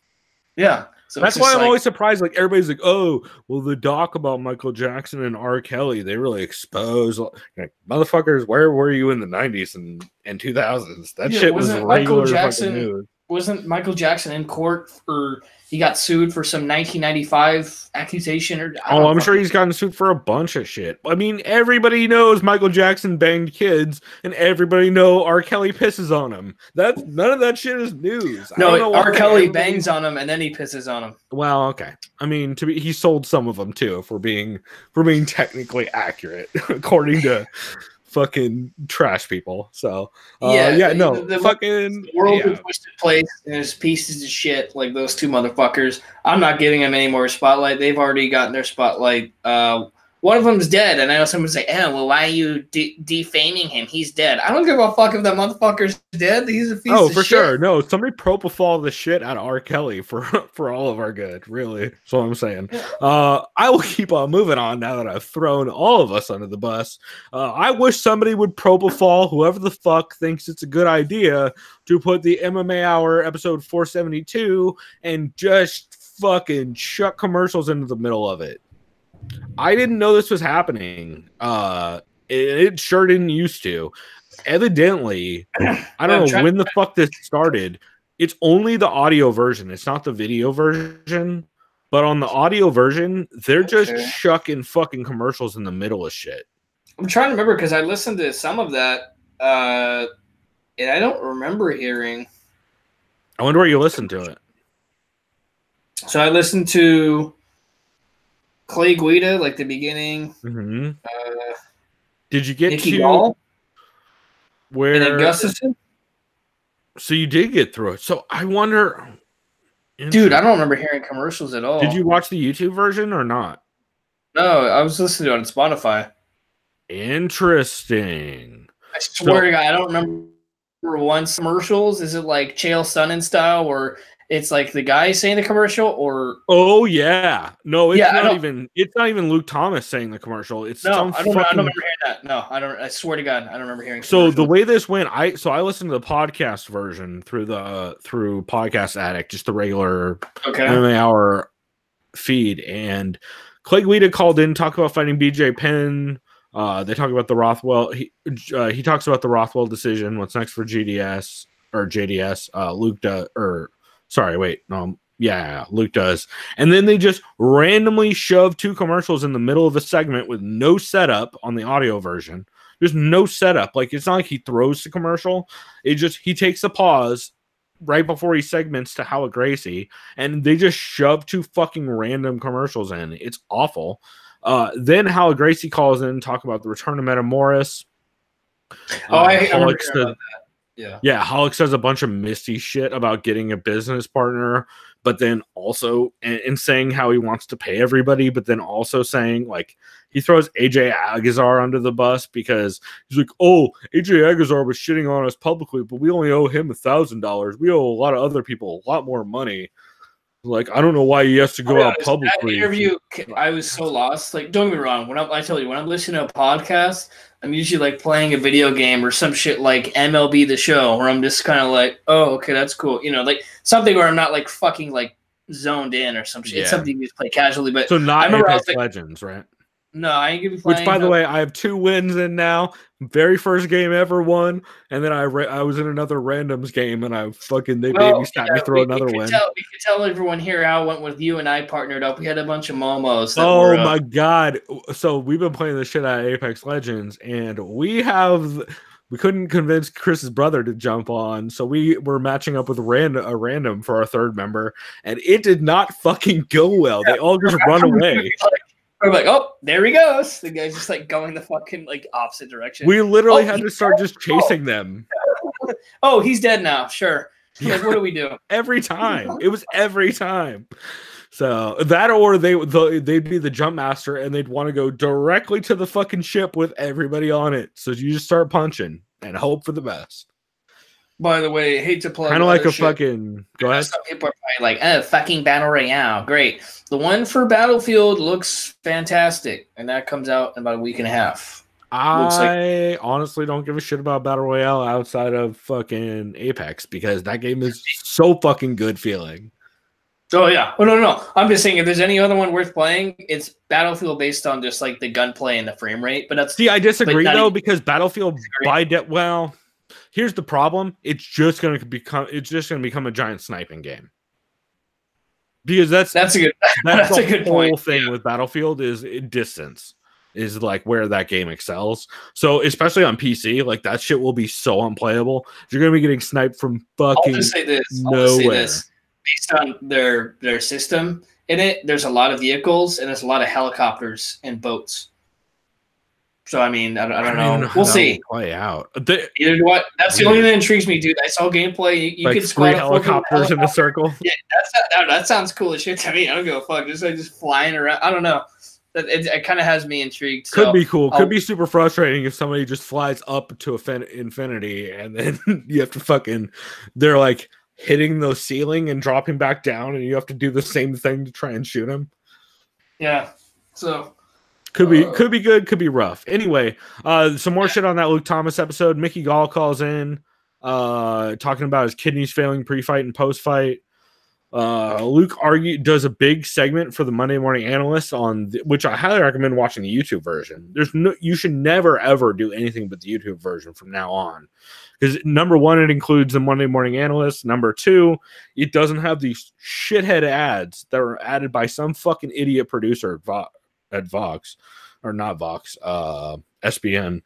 Yeah.
So that's why I'm always surprised. Like everybody's like, oh, well, the doc about Michael Jackson and R. Kelly, they really expose like, motherfuckers, where were you in the 90s and 2000s? That shit was regular fucking news.
wasn't Michael Jackson in court for he got sued for some 1995 accusation or
I'm sure he's gotten sued for a bunch of shit. I mean, everybody knows Michael Jackson banged kids, and everybody know R. Kelly pisses on him. That's none of that shit is news.
No, R. Kelly bangs on him and then he pisses on him.
Well, okay. I mean, he sold some of them too, if we're being technically accurate, according to fucking trash people. So the
world is twisted place, and there's pieces of shit like those two motherfuckers. I'm not giving them any more spotlight. They've already gotten their spotlight. One of them's dead, and I know someone say, "Oh, well, why are you defaming him? He's dead." I don't give a fuck if that motherfucker's dead. He's a piece of shit. Oh, for sure.
No, somebody propofol the shit out of R. Kelly for all of our good. Really, that's what I'm saying. I will keep on moving on now that I've thrown all of us under the bus. I wish somebody would propofol whoever the fuck thinks it's a good idea to put the MMA Hour episode 472 and just fucking chuck commercials into the middle of it. I didn't know this was happening. It sure didn't used to. Evidently, I don't know when the fuck this started. It's only the audio version. It's not the video version. But on the audio version, they're just chucking fucking commercials in the middle of shit.
I'm trying to remember because I listened to some of that, and I don't remember hearing.
I wonder where you listened to it.
So I listened to Clay Guida, like the beginning.
Mm-hmm. Did you get
Nicky
to
Gall?
Where?
And then Gustafson?
So you did get through it. So I wonder.
Dude, I don't remember hearing commercials at all.
Did you watch the YouTube version or not?
No, I was listening to it on Spotify.
Interesting.
I swear to God, I don't remember once commercials. Is it like Chael Sonnen style or it's like the guy saying the commercial or
oh yeah. No, it's not even Luke Thomas saying the commercial. It's
I don't remember hearing that. No, I don't. I swear to God, I don't remember hearing.
So the way this went, I listened to the podcast version through Podcast Addict, just the regular MMA Hour feed, and Clay Guida called in, talked about fighting BJ Penn. They talk about the Rothwell. He talks about the Rothwell decision. What's next for GDS or JDS? Luke does. Luke does. And then they just randomly shove two commercials in the middle of a segment with no setup on the audio version. There's no setup. Like, it's not like he throws the commercial. He takes a pause right before he segments to Howard Gracie, and they just shove two fucking random commercials in. It's awful. Then Howard Gracie calls in and talk about the return of Metamoris.
I remember about that.
Yeah, Hulk says a bunch of misty shit about getting a business partner, but then also and saying how he wants to pay everybody, but then also saying, like, he throws AJ Agazar under the bus because he's like, oh, AJ Agazar was shitting on us publicly, but we only owe him $1,000. We owe a lot of other people a lot more money. Like, I don't know why he has to go out publicly.
That interview, I was so lost. Like, don't get me wrong. When I tell you, when I'm listening to a podcast, I'm usually like playing a video game or some shit like MLB The Show, where I'm just kind of like, oh, okay, that's cool. You know, like something where I'm not like fucking like zoned in or some shit. Yeah. It's something you just play casually. But
so not Apex Legends, right?
No, I ain't gonna be playing.
Which, by the way, I have 2 wins in now. Very first game ever won, and then I was in another randoms game, and they babysat me through another win.
We could tell everyone here how it went with you and I partnered up. We had a bunch of momos.
Oh my god! So we've been playing the shit out of Apex Legends, and we couldn't convince Chris's brother to jump on, so we were matching up with a random for our third member, and it did not fucking go well. They all just run away.
We're like, oh, there he goes. The guy's just like going the fucking like opposite direction.
We literally had to start just chasing them.
Oh, he's dead now. Sure. Yeah. Like, what do we do?
Every time. It was every time. So that, or they'd be the jump master and they'd want to go directly to the fucking ship with everybody on it. So you just start punching and hope for the best.
By the way, hate to plug.
Kind of like a fucking. Go ahead.
Some people are probably like, "Oh, fucking Battle Royale, great." The one for Battlefield looks fantastic, and that comes out in about a week and a half.
I honestly don't give a shit about Battle Royale outside of fucking Apex because that game is so fucking good feeling.
Oh yeah, no. I'm just saying if there's any other one worth playing, it's Battlefield based on just like the gunplay and the frame rate. But that's
I disagree though because Battlefield Here's the problem: it's just going to become a giant sniping game. Because that's
a good that's a good point.
Thing with Battlefield is distance is like where that game excels. So especially on PC, like that shit will be so unplayable. You're gonna be getting sniped from fucking
I'll just say this.
nowhere.
Based on their system in it, there's a lot of vehicles and there's a lot of helicopters and boats. So I mean, I don't know. We'll see.
Play out.
Either what? That's the only thing that intrigues me, dude. I saw gameplay. You
like
could squad
helicopters in a circle.
Yeah, that sounds cool as shit to me. I don't give a fuck. Just flying around. I don't know. It kind of has me intrigued.
Could be cool. Could be super frustrating if somebody just flies up to infinity and then you have to fucking. They're like hitting the ceiling and dropping back down, and you have to do the same thing to try and shoot them.
Yeah. So.
Could be good, could be rough. Anyway, some more shit on that Luke Thomas episode. Mickey Gall calls in, talking about his kidneys failing pre-fight and post-fight. Luke does a big segment for the Monday Morning Analyst which I highly recommend watching the YouTube version. You should never ever do anything but the YouTube version from now on, because number one, it includes the Monday Morning Analyst. Number two, it doesn't have these shithead ads that were added by some fucking idiot producer at Vox, or not Vox, SBN.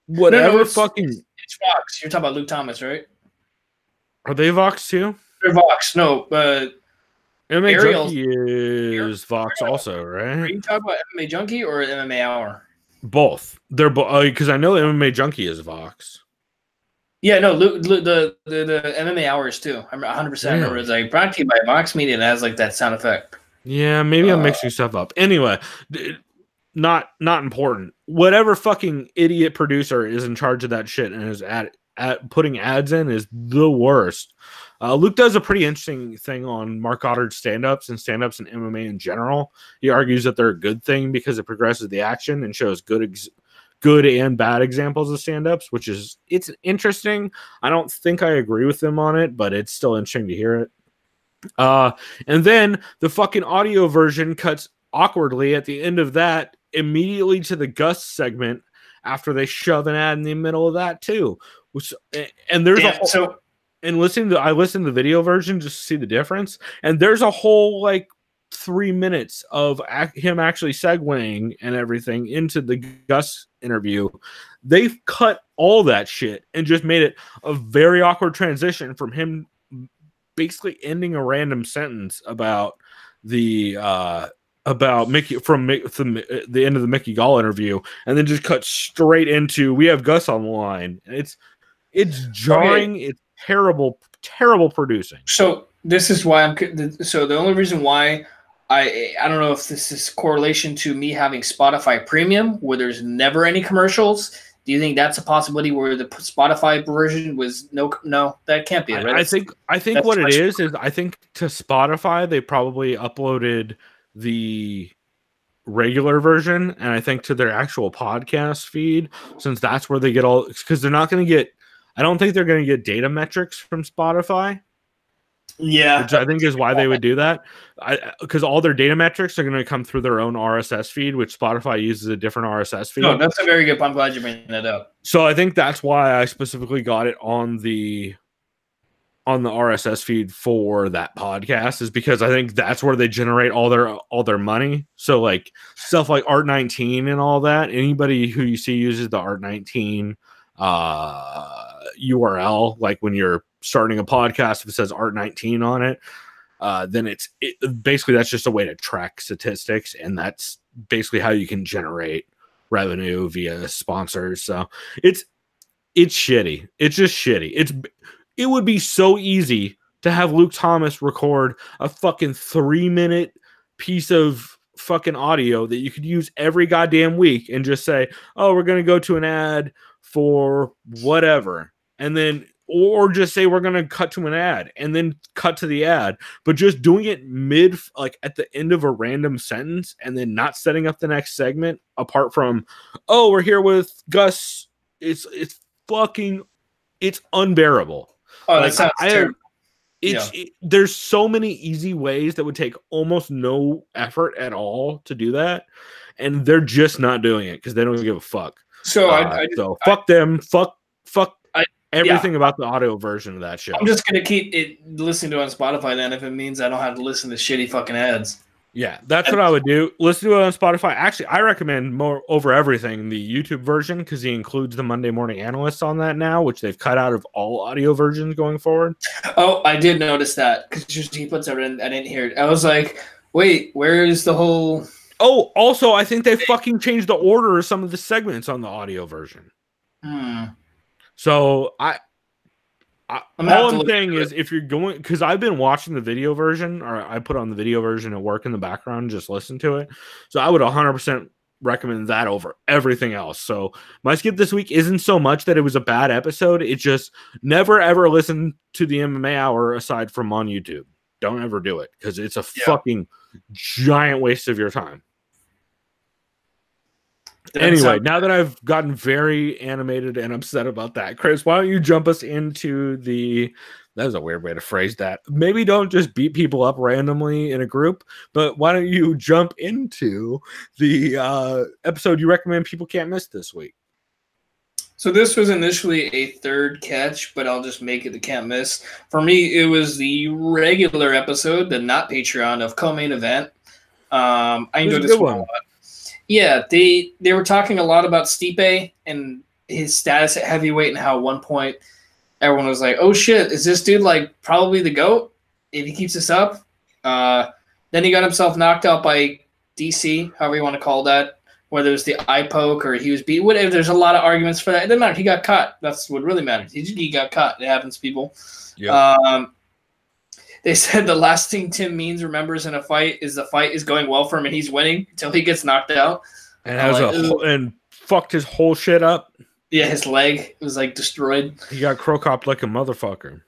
Whatever.
It's Vox. You're talking about Luke Thomas, right?
Are they Vox too?
They're Vox. No,
MMA Junkie is Vox also, right?
Are you talking about MMA Junkie or MMA Hour?
Both. They're because I know MMA Junkie is Vox.
Yeah, no, the MMA Hours too. I'm 100% remember it's like brought to you by Vox Media and it has like that sound effect.
Yeah, maybe I'm mixing stuff up. Anyway, not important. Whatever fucking idiot producer is in charge of that shit and is at putting ads in is the worst. Luke does a pretty interesting thing on Mark Goddard's stand-ups and stand-ups in MMA in general. He argues that they're a good thing because it progresses the action and shows good and bad examples of stand-ups, it's interesting. I don't think I agree with him on it, but it's still interesting to hear it. And then the fucking audio version cuts awkwardly at the end of that immediately to the Gus segment after they shove an ad in the middle of that too. And there's I listened to the video version just to see the difference, and there's a whole like 3 minutes of him actually segueing and everything into the Gus interview. They've cut all that shit and just made it a very awkward transition from him basically ending a random sentence about the about Mickey from the end of the Mickey Gall interview, and then just cut straight into we have Gus on the line. It's jarring. Okay. It's terrible producing.
So this is why so the only reason why I don't know if this is correlation to me having Spotify Premium where there's never any commercials. Do you think that's a possibility where the Spotify version was no? That can't be it, right?
I think that's what it is I think to Spotify they probably uploaded the regular version, and I think to their actual podcast feed, since that's where they get all, because they're not going to get. I don't think they're going to get data metrics from Spotify.
Yeah,
which I think is why they would do that. Because all their data metrics are going to come through their own RSS feed, which Spotify uses a different RSS feed.
No, that's a very good point. I'm glad you bringing that up.
So I think that's why I specifically got it on the RSS feed for that podcast, is because I think that's where they generate all their money. So like stuff like Art19 and all that. Anybody who you see uses the Art19 URL, like when you're starting a podcast, if it says Art19 on it, then basically that's just a way to track statistics, and that's basically how you can generate revenue via sponsors. So it's shitty. It's just shitty. It would be so easy to have Luke Thomas record a fucking 3-minute piece of fucking audio that you could use every goddamn week and just say, oh, we're going to go to an ad for whatever. And then, or just say, we're going to cut to an ad and then cut to the ad, but just doing it like at the end of a random sentence and then not setting up the next segment apart from, oh, we're here with Gus. It's unbearable.
Oh, that sounds terrible.
There's so many easy ways that would take almost no effort at all to do that, and they're just not doing it because they don't give a fuck.
So
fuck them. Fuck. everything about the audio version of that show.
I'm just gonna keep it listening to it on Spotify then if it means I don't have to listen to shitty fucking ads.
Yeah, that's what I would do. Listen to it on Spotify. Actually, I recommend more over everything the YouTube version because he includes the Monday Morning Analysts on that now, which they've cut out of all audio versions going forward.
Oh, I did notice that because he puts everything. I didn't hear it. I was like, wait, where is the whole?
Oh, also, I think they fucking changed the order of some of the segments on the audio version. So all I'm saying is if you're going, because I've been watching the video version, or I put on the video version at work in the background, just listen to it. So I would 100% recommend that over everything else. So my skip this week isn't so much that it was a bad episode. It's just never ever listen to the MMA Hour aside from on YouTube. Don't ever do it because it's a fucking giant waste of your time. Anyway, now that I've gotten very animated and upset about that, Chris, why don't you jump us into that was a weird way to phrase that. Maybe don't just beat people up randomly in a group, but why don't you jump into the episode you recommend people can't miss this week?
So this was initially a third catch, but I'll just make it the can't miss. For me, it was the regular episode, the not Patreon of Co-Main Event. I enjoyed this one a lot. Yeah, they were talking a lot about Stipe and his status at heavyweight and how at one point everyone was like, oh shit, is this dude like probably the GOAT if he keeps this up? Then he got himself knocked out by DC, however you want to call that, whether it was the eye poke or he was beat. Whatever, there's a lot of arguments for that. It doesn't matter. He got caught. That's what really matters. He got caught. It happens, people. Yep. They said the last thing Tim Means remembers in a fight is the fight is going well for him and he's winning until he gets knocked out.
And and fucked his whole shit up.
Yeah, his leg was like destroyed.
He got crow-copped like a motherfucker.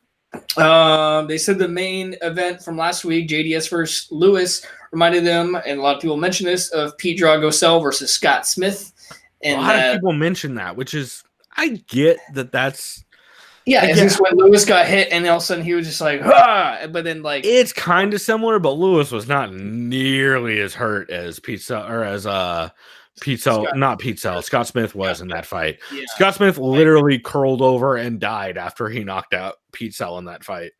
They said the main event from last week, JDS versus Lewis, reminded them, and a lot of people mention this, of Pete Dragosel versus Scott Smith. And
a lot of people mention that, which is, I get that's.
Yeah, it's just when Lewis got hit, and all of a sudden he was just like, ah! But then like
it's kind of similar, but Lewis was not nearly as hurt as Scott Smith was in that fight. Yeah. Scott Smith literally curled over and died after he knocked out Pete Sell in that fight.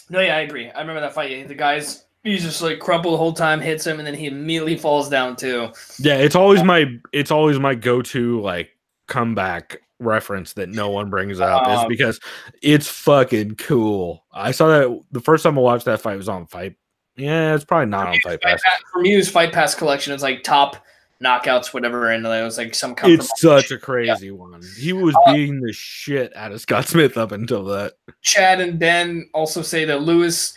No, yeah, I agree. I remember that fight. The guy's he's just like crumpled the whole time, hits him, and then he immediately falls down too.
Yeah, it's always my go-to like comeback reference that no one brings up is because it's fucking cool. I saw that the first time I watched that fight was on Fight. Yeah, it's probably not on Fight Pass.
For me, it was Fight Pass Collection. It's like top knockouts, whatever, and it was like some.
It's such a crazy one. He was beating the shit out of Scott Smith up until that.
Chad and Ben also say that Lewis,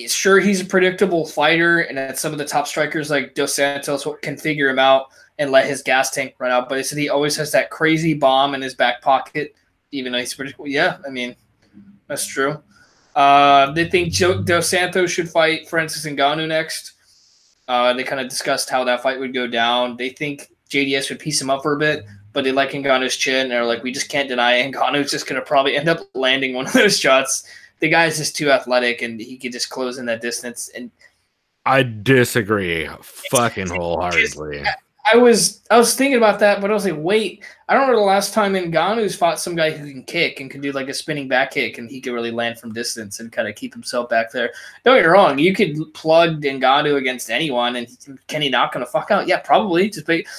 sure, he's a predictable fighter, and that some of the top strikers like Dos Santos can figure him out and let his gas tank run out. But they said he always has that crazy bomb in his back pocket, even though he's predictable. Yeah, I mean, that's true. They think Dos Santos should fight Francis Ngannou next. They kind of discussed how that fight would go down. They think JDS would piece him up for a bit, but they like Ngannou's chin. And they're like, we just can't deny it. Ngannou's just going to probably end up landing one of those shots. The guy's just too athletic, and he could just close in that distance. And
I disagree fucking wholeheartedly.
I was thinking about that, but I was like, wait, I don't know the last time Ngannou's fought some guy who can kick and can do like a spinning back kick, and he can really land from distance and kind of keep himself back there. Don't get me wrong, you could plug Ngannou against anyone, and can he knock him the fuck out? Yeah, probably.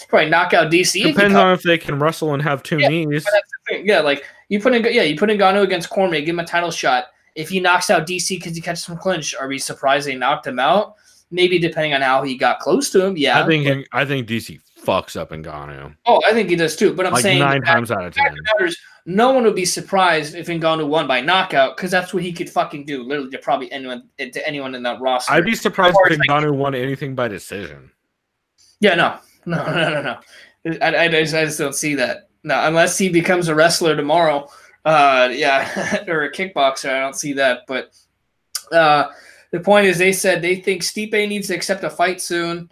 Probably knock out DC.
Depends on if they can wrestle and have two knees.
That's the thing. Yeah, like you put Ngannou against Cormier, give him a title shot. If he knocks out DC because he catches some clinch, are we surprised they knocked him out? Maybe depending on how he got close to him. Yeah,
I think DC fucks up Ngannou.
Oh, I think he does too. But I'm saying
9 times out of 10,
no one would be surprised if Ngannou won by knockout because that's what he could fucking do. Literally, to probably anyone in that roster.
I'd be surprised if Ngannou won anything by decision.
Yeah, no. I just don't see that. No, unless he becomes a wrestler tomorrow. Yeah, or a kickboxer. I don't see that. But the point is, they said they think Stipe needs to accept a fight soon.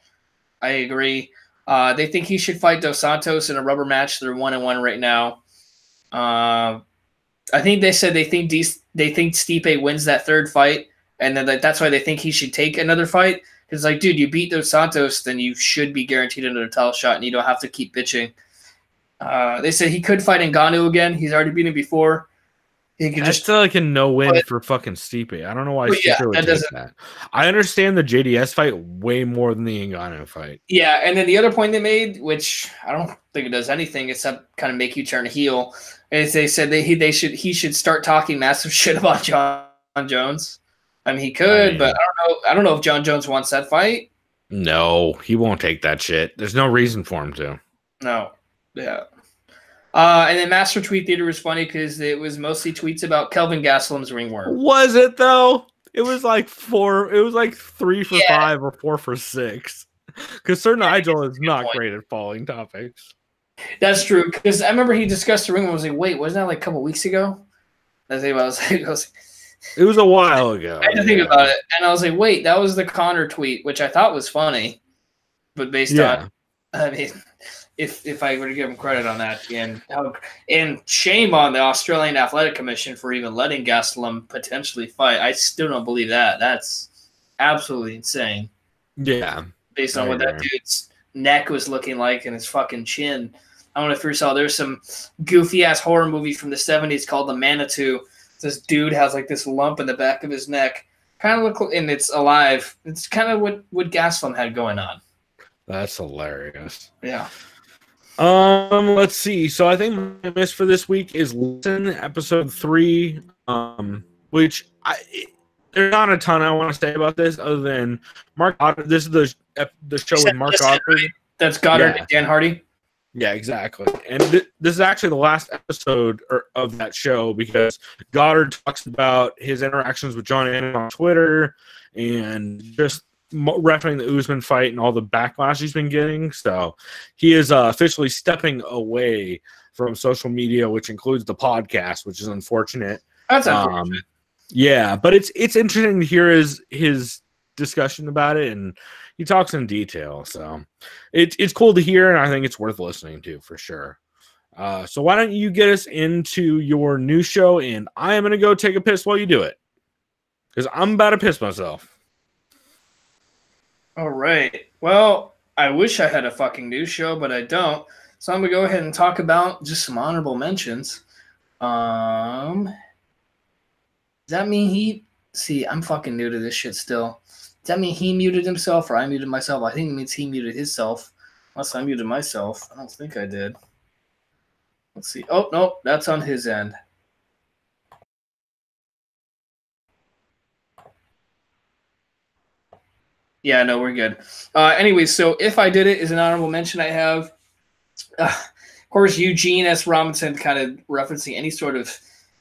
I agree. They think he should fight Dos Santos in a rubber match. They're 1-1 right now. I think they said they think Stipe wins that third fight, and then that's why they think he should take another fight. Because, like, dude, you beat Dos Santos, then you should be guaranteed another title shot, and you don't have to keep bitching. They said he could fight Ngannou again. He's already beaten him before. He could
That's
just
like a no-win for fucking Stipe. I don't know why Stipe would take that. I understand the JDS fight way more than the Ngannou fight.
Yeah, and then the other point they made, which I don't think it does anything except kind of make you turn heel, is they said that he should start talking massive shit about John Jones. I mean, he could, but I don't know if John Jones wants that fight.
No, he won't take that shit. There's no reason for him to.
No. Yeah. And then Master Tweet Theater was funny because it was mostly tweets about Kelvin Gastelum's ringworm.
Was it though? It was like 3 for 5 or 4 for 6. Because Sir Nigel is not great at following topics.
That's true. Because I remember he discussed the ringworm. I was like, wait, wasn't that like a couple weeks ago? It
was a while ago.
I had to think about it. And I was like, wait, that was the Connor tweet, which I thought was funny. But based on, I mean, if I were to give him credit on that, and shame on the Australian Athletic Commission for even letting Gastelum potentially fight. I still don't believe that. That's absolutely insane.
Yeah.
Based on what that dude's neck was looking like and his fucking chin. I don't know if you saw, there's some goofy ass horror movie from the 70s called The Manitou. This dude has like this lump in the back of his neck. Kind of look, and it's alive. It's kind of what Gastelum had going on. That's
hilarious.
Yeah.
Let's see. So I think my miss for this week is Listen, episode 3. Which there's not a ton I want to say about this other than Mark Goddard. This is the show with Mark Goddard.
That's Goddard and Dan Hardy.
Yeah, exactly. And this is actually the last episode of that show because Goddard talks about his interactions with John Anik on Twitter and just referencing the Usman fight and all the backlash he's been getting. So he is officially stepping away from social media, which includes the podcast, which is unfortunate.
That's unfortunate.
Yeah, but it's interesting to hear his discussion about it, and he talks in detail. So it's cool to hear, and I think it's worth listening to for sure. So why don't you get us into your new show, and I am going to go take a piss while you do it because I'm about to piss myself.
All right. Well, I wish I had a fucking news show, but I don't. So I'm going to go ahead and talk about just some honorable mentions. Does that mean see, I'm fucking new to this shit still. Does that mean he muted himself or I muted myself? I think it means he muted himself. Unless I muted myself. I don't think I did. Let's see. Oh, no, that's on his end. Yeah, no, we're good. Anyway, so if I did it is an honorable mention I have. Of course, Eugene S. Robinson kind of referencing any sort of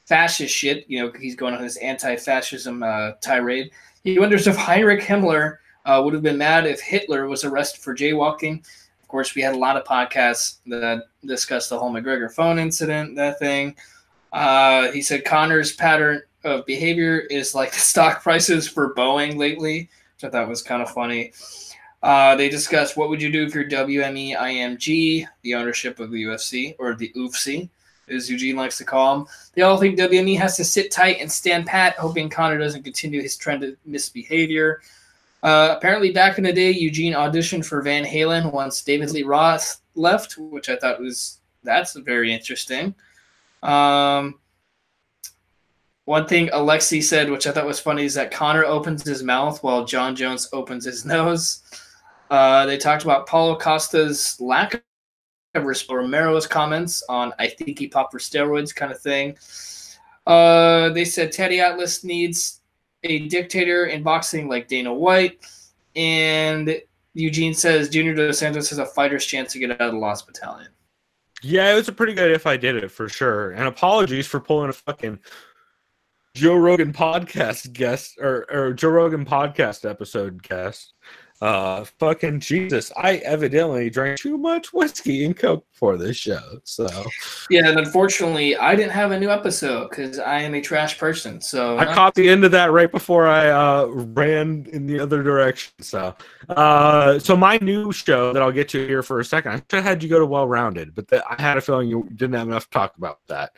fascist shit. You know, he's going on his anti-fascism tirade. He wonders if Heinrich Himmler would have been mad if Hitler was arrested for jaywalking. Of course, we had a lot of podcasts that discussed the whole McGregor phone incident, that thing. He said Connor's pattern of behavior is like the stock prices for Boeing lately, which I thought was kind of funny. They discussed what would you do if you're WME IMG, the ownership of the UFC, or the UFC, as Eugene likes to call them. They all think WME has to sit tight and stand pat, hoping Connor doesn't continue his trend of misbehavior. Apparently, back in the day, Eugene auditioned for Van Halen once David Lee Roth left, which I thought that's very interesting. One thing Alexi said, which I thought was funny, is that Connor opens his mouth while John Jones opens his nose. They talked about Paulo Costa's lack of respect for Romero's comments on I think he popped for steroids kind of thing. They said Teddy Atlas needs a dictator in boxing like Dana White. And Eugene says Junior Dos Santos has a fighter's chance to get out of the Lost Battalion.
Yeah, it was a pretty good if I did it for sure. And apologies for pulling a fucking Joe Rogan podcast guest or Joe Rogan podcast episode guest. Fucking Jesus. I evidently drank too much whiskey and coke for this show. So
yeah, and unfortunately I didn't have a new episode because I am a trash person. So
I caught the end of that right before I ran in the other direction. So so my new show that I'll get to here for a second, I should have had you go to Well Rounded, but I had a feeling you didn't have enough to talk about that.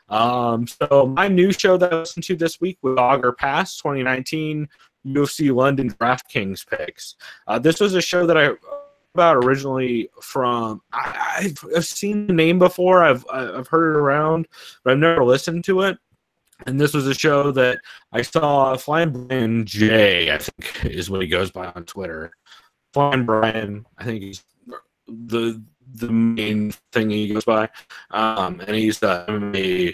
So my new show that I listened to this week was Augur Pass 2019 UFC London DraftKings picks. This was a show that I about originally from I've seen the name before. I've heard it around, but I've never listened to it. And this was a show that I saw. Flying Brian J, I think is what he goes by on Twitter. Flying Brian, I think he's the main thing he goes by, and he's the MMA.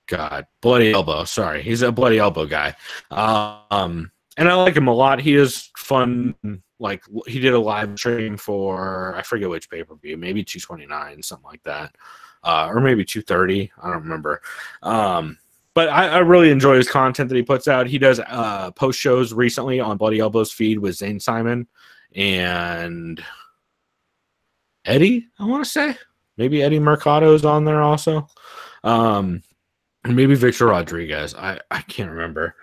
God, Bloody Elbow. Sorry, he's a Bloody Elbow guy. And I like him a lot. He is fun. Like, he did a live stream for, I forget which pay-per-view, maybe 229, something like that. Or maybe 230. I don't remember. But I really enjoy his content that he puts out. He does post shows recently on Bloody Elbow's feed with Zane Simon and Eddie, I want to say. Maybe Eddie Mercado's on there also. Maybe Victor Rodriguez. I can't remember.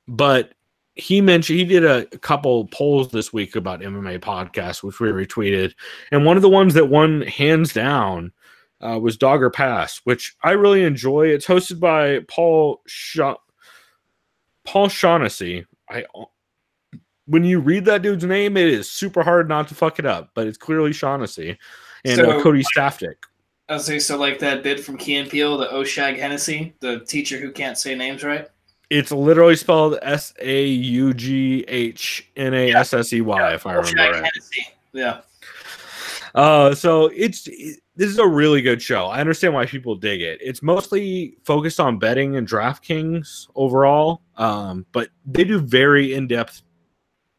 But he mentioned he did a couple polls this week about MMA podcasts, which we retweeted. And one of the ones that won hands down was Dogger Pass, which I really enjoy. It's hosted by Paul Shaughnessy. When you read that dude's name, it is super hard not to fuck it up, but it's clearly Shaughnessy. And Cody Staftik.
I was saying, so like that bit from Key and Peele, the Oshag Hennessy, the teacher who can't say names right?
It's literally spelled Saughnassey, if I remember right.
Hennessy. Yeah.
So this is a really good show. I understand why people dig it. It's mostly focused on betting and DraftKings overall, but they do very in-depth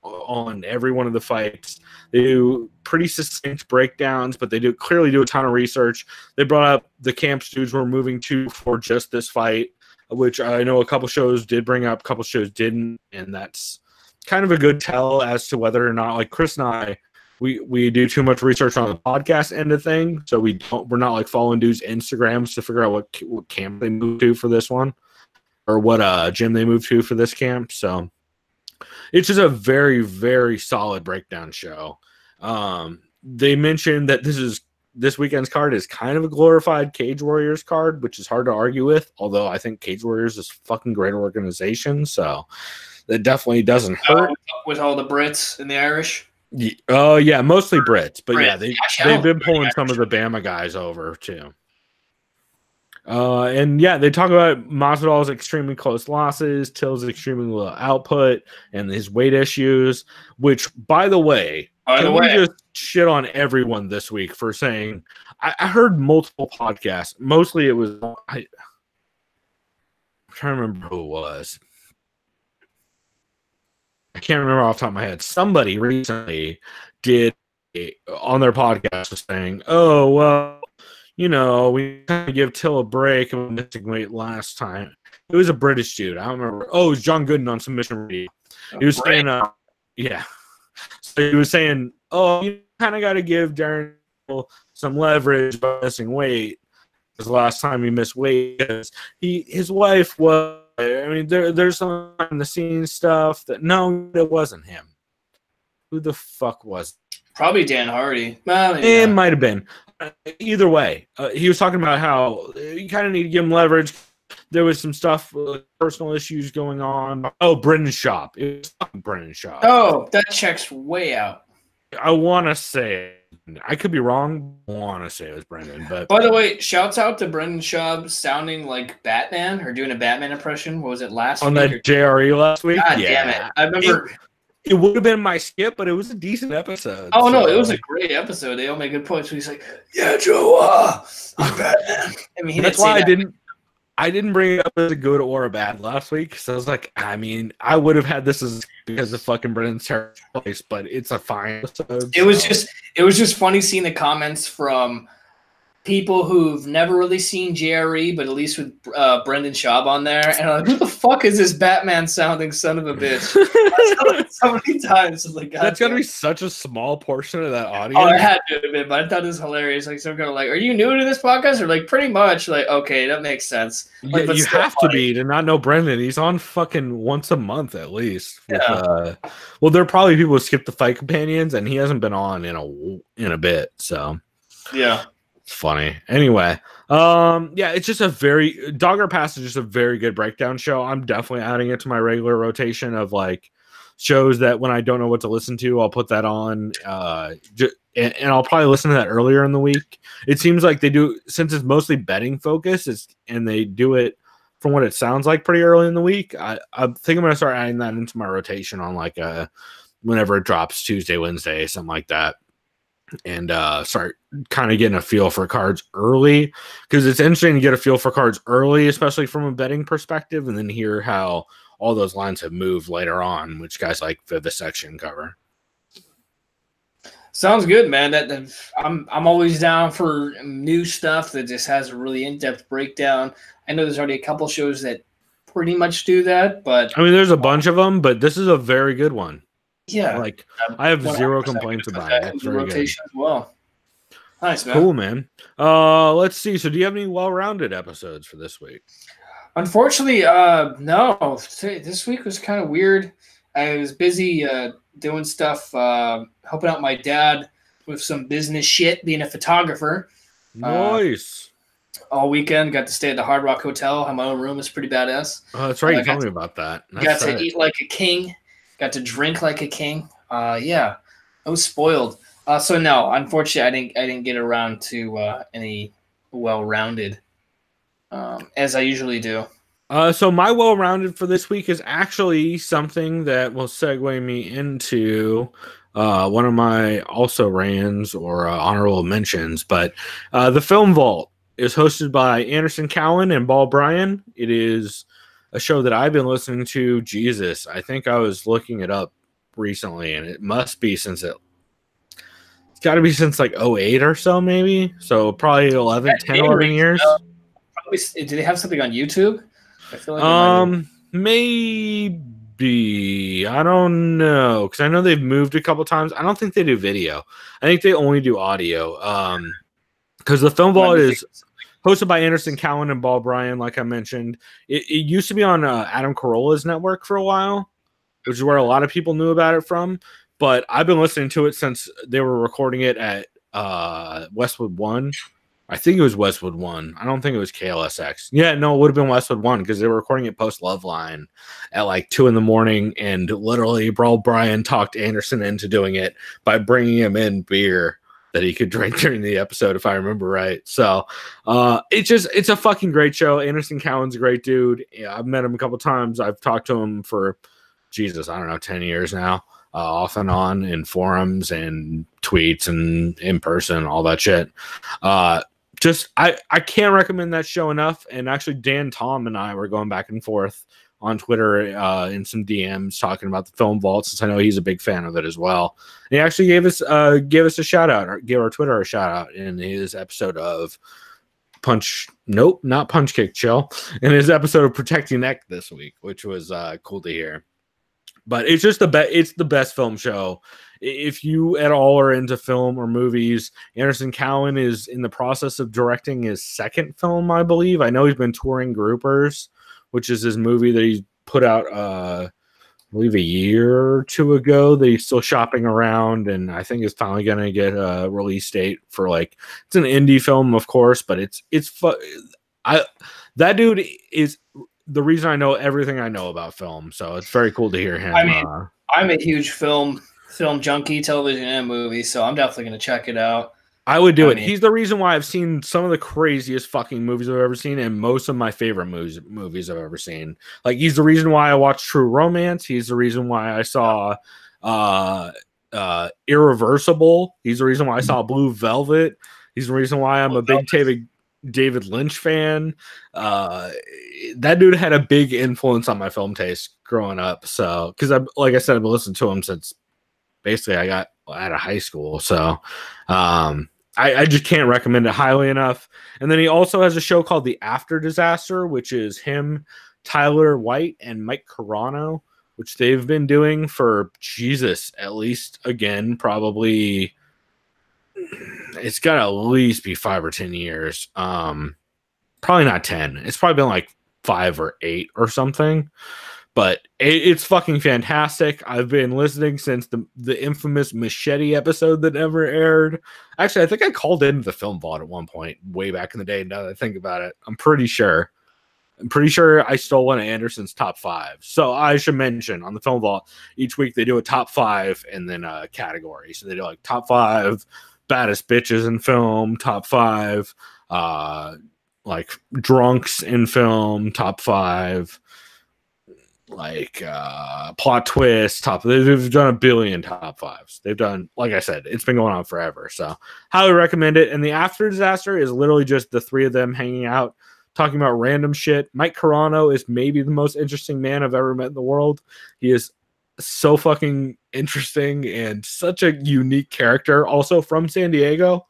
on every one of the fights. They do pretty succinct breakdowns, but they clearly do a ton of research. They brought up the camps dudes were moving to for just this fight, which I know a couple shows did bring up, a couple shows didn't, and that's kind of a good tell as to whether or not, like Chris and I, we do too much research on the podcast end of thing, so we're not like following dudes' Instagrams to figure out what camp they moved to for this one, or what gym they moved to for this camp. So it's just a very, very solid breakdown show. They mentioned that this weekend's card is kind of a glorified Cage Warriors card, which is hard to argue with, although I think Cage Warriors is a fucking great organization, so that definitely doesn't hurt.
With all the Brits and the Irish?
Yeah, mostly Brits, but yeah, they've been pulling some of the Bama guys over too. And yeah, they talk about Masvidal's extremely close losses, Till's extremely low output, and his weight issues, which, by the way, we just shit on everyone this week for saying, I heard multiple podcasts. Mostly it was, I'm trying to remember who it was. I can't remember off the top of my head. Somebody recently did on their podcast was saying, oh, well, you know, we kind of give Till a break of missing weight last time. It was a British dude. I don't remember. Oh, it was John Gooden on Submission Radio. He was saying, yeah. So he was saying, oh, you kind of got to give Darren some leverage by missing weight. Because last time he missed weight, because his wife was, I mean, there's some behind the scenes stuff that, no, it wasn't him. Who the fuck was it?
Probably Dan Hardy. Well,
it might have been. Either way, he was talking about how you kind of need to give him leverage. There was some stuff, personal issues going on. Oh, Brendan Schaub. It was fucking Brendan Schaub.
Oh, that checks way out.
I want to say, I could be wrong. I want to say it was Brendan. But
by the way, shouts out to Brendan Schaub sounding like Batman or doing a Batman impression. What was it last
on
week?
On that JRE last week?
God damn it. I remember.
It would have been my skip, but it was a decent episode.
Oh, so. No, it was a great episode. They all made good points. So he's like, yeah, Joe, I'm Batman. I mean,
that's why I didn't bring it up as a good or a bad last week. So I was like, I mean, I would have had this as because of fucking Brendan's terrible place, but it's a fine episode.
It was just funny seeing the comments from people who've never really seen JRE, but at least with Brendan Schaub on there, and I'm like, who the fuck is this Batman sounding son of a bitch? So many times, like,
that's got to be such a small portion of that audience.
Oh, I had to admit, but I thought it was hilarious. Like, some kind of like, are you new to this podcast? Or like, pretty much, like, okay, that makes sense. Like,
yeah, you have to be to not know Brendan. He's on fucking once a month at least.
Yeah.
Well, there are probably people who skip the Fight Companions, and he hasn't been on in a bit. So
yeah.
It's funny. Anyway, yeah, it's just Dogger Pass is just a very good breakdown show. I'm definitely adding it to my regular rotation of like shows that when I don't know what to listen to, I'll put that on. And I'll probably listen to that earlier in the week. It seems like they do, since it's mostly betting focused, and they do it from what it sounds like pretty early in the week. I think I'm gonna start adding that into my rotation on like whenever it drops, Tuesday, Wednesday, something like that, and start kind of getting a feel for cards early, because it's interesting to get a feel for cards early, especially from a betting perspective, and then hear how all those lines have moved later on, which guys like Vivisection cover.
Sounds good, man. I'm always down for new stuff that just has a really in-depth breakdown. I know there's already a couple shows that pretty much do that, but
I mean, there's a bunch of them, but this is a very good one.
Yeah,
like I have zero complaints about it. It's very good
as well. Nice, man.
Cool, man. Let's see. So, do you have any well-rounded episodes for this week?
Unfortunately, no. This week was kind of weird. I was busy doing stuff, helping out my dad with some business shit, being a photographer.
Nice.
All weekend, got to stay at the Hard Rock Hotel. Have my own room. It's pretty badass.
Oh, that's right. You told me about that.
Got to eat like a king. Got to drink like a king. Yeah, I was spoiled. So no, unfortunately, I didn't get around to any well-rounded, as I usually do.
So my well-rounded for this week is actually something that will segue me into one of my also rans or honorable mentions. But the Film Vault is hosted by Anderson Cowan and Ball Bryan. It is a show that I've been listening to. Jesus, I think I was looking it up recently, and it must be it's got to be since like 08 or so, maybe. So probably 10, 11 years.
Probably, do they have something on YouTube? I feel like
maybe. I don't know, because I know they've moved a couple times. I don't think they do video. I think they only do audio. Because the Film Vault is hosted by Anderson Cowan and Ball Bryan, like I mentioned. It used to be on Adam Carolla's network for a while, which is where a lot of people knew about it from. But I've been listening to it since they were recording it at Westwood One. I think it was Westwood One. I don't think it was KLSX. Yeah, no, it would have been Westwood One, because they were recording it post Loveline at like 2 a.m, and literally Ball Bryan talked Anderson into doing it by bringing him in beer that he could drink during the episode, if I remember right. So it's a fucking great show. Anderson Cowan's a great dude. Yeah, I've met him a couple times. I've talked to him for, Jesus, I don't know, 10 years now, off and on in forums and tweets and in person, all that shit. I can't recommend that show enough. And actually, Dan, Tom, and I were going back and forth on Twitter in some DMs talking about the Film Vault, since I know he's a big fan of it as well. And he actually gave us a shout out, or gave our Twitter a shout out in his episode of not Punch Kick Chill, in his episode of Protecting Neck this week, which was cool to hear. But it's just it's the best film show. If you at all are into film or movies, Anderson Cowan is in the process of directing his second film, I believe. I know he's been touring Groupers, which is his movie that he put out, I believe, a year or two ago, that he's still shopping around, and I think it's finally going to get a release date for, like, it's an indie film, of course, but that dude is the reason I know everything I know about film, so it's very cool to hear him.
I mean, I'm a huge film junkie, television and movies, so I'm definitely going to check it out.
I would do it. He's the reason why I've seen some of the craziest fucking movies I've ever seen, and most of my favorite movies I've ever seen. Like, he's the reason why I watched True Romance. He's the reason why I saw Irreversible. He's the reason why I saw Blue Velvet. He's the reason why I'm a big David Lynch fan. That dude had a big influence on my film taste growing up. So, because like I said, I've been listening to him since basically I got out of high school. So, I just can't recommend it highly enough. And then he also has a show called The After Disaster, which is him, Tyler White, and Mike Carano, which they've been doing for, Jesus, at least, again, probably, it's got to at least be 5 or 10 years. Probably not 10. It's probably been like 5 or 8 or something. But it's fucking fantastic. I've been listening since the infamous Machete episode that never aired. Actually, I think I called into the Film Vault at one point way back in the day. Now that I think about it, I'm pretty sure I stole one of Anderson's top 5. So I should mention on the Film Vault, each week they do a top 5 and then a category. So they do like top 5 baddest bitches in film, top 5 like drunks in film, top 5 like plot twists, they've done a billion top 5s. They've done, like I said, it's been going on forever. So highly recommend it. And the After Disaster is literally just the 3 of them hanging out, talking about random shit. Mike Carano is maybe the most interesting man I've ever met in the world. He is so fucking interesting and such a unique character. Also from San Diego.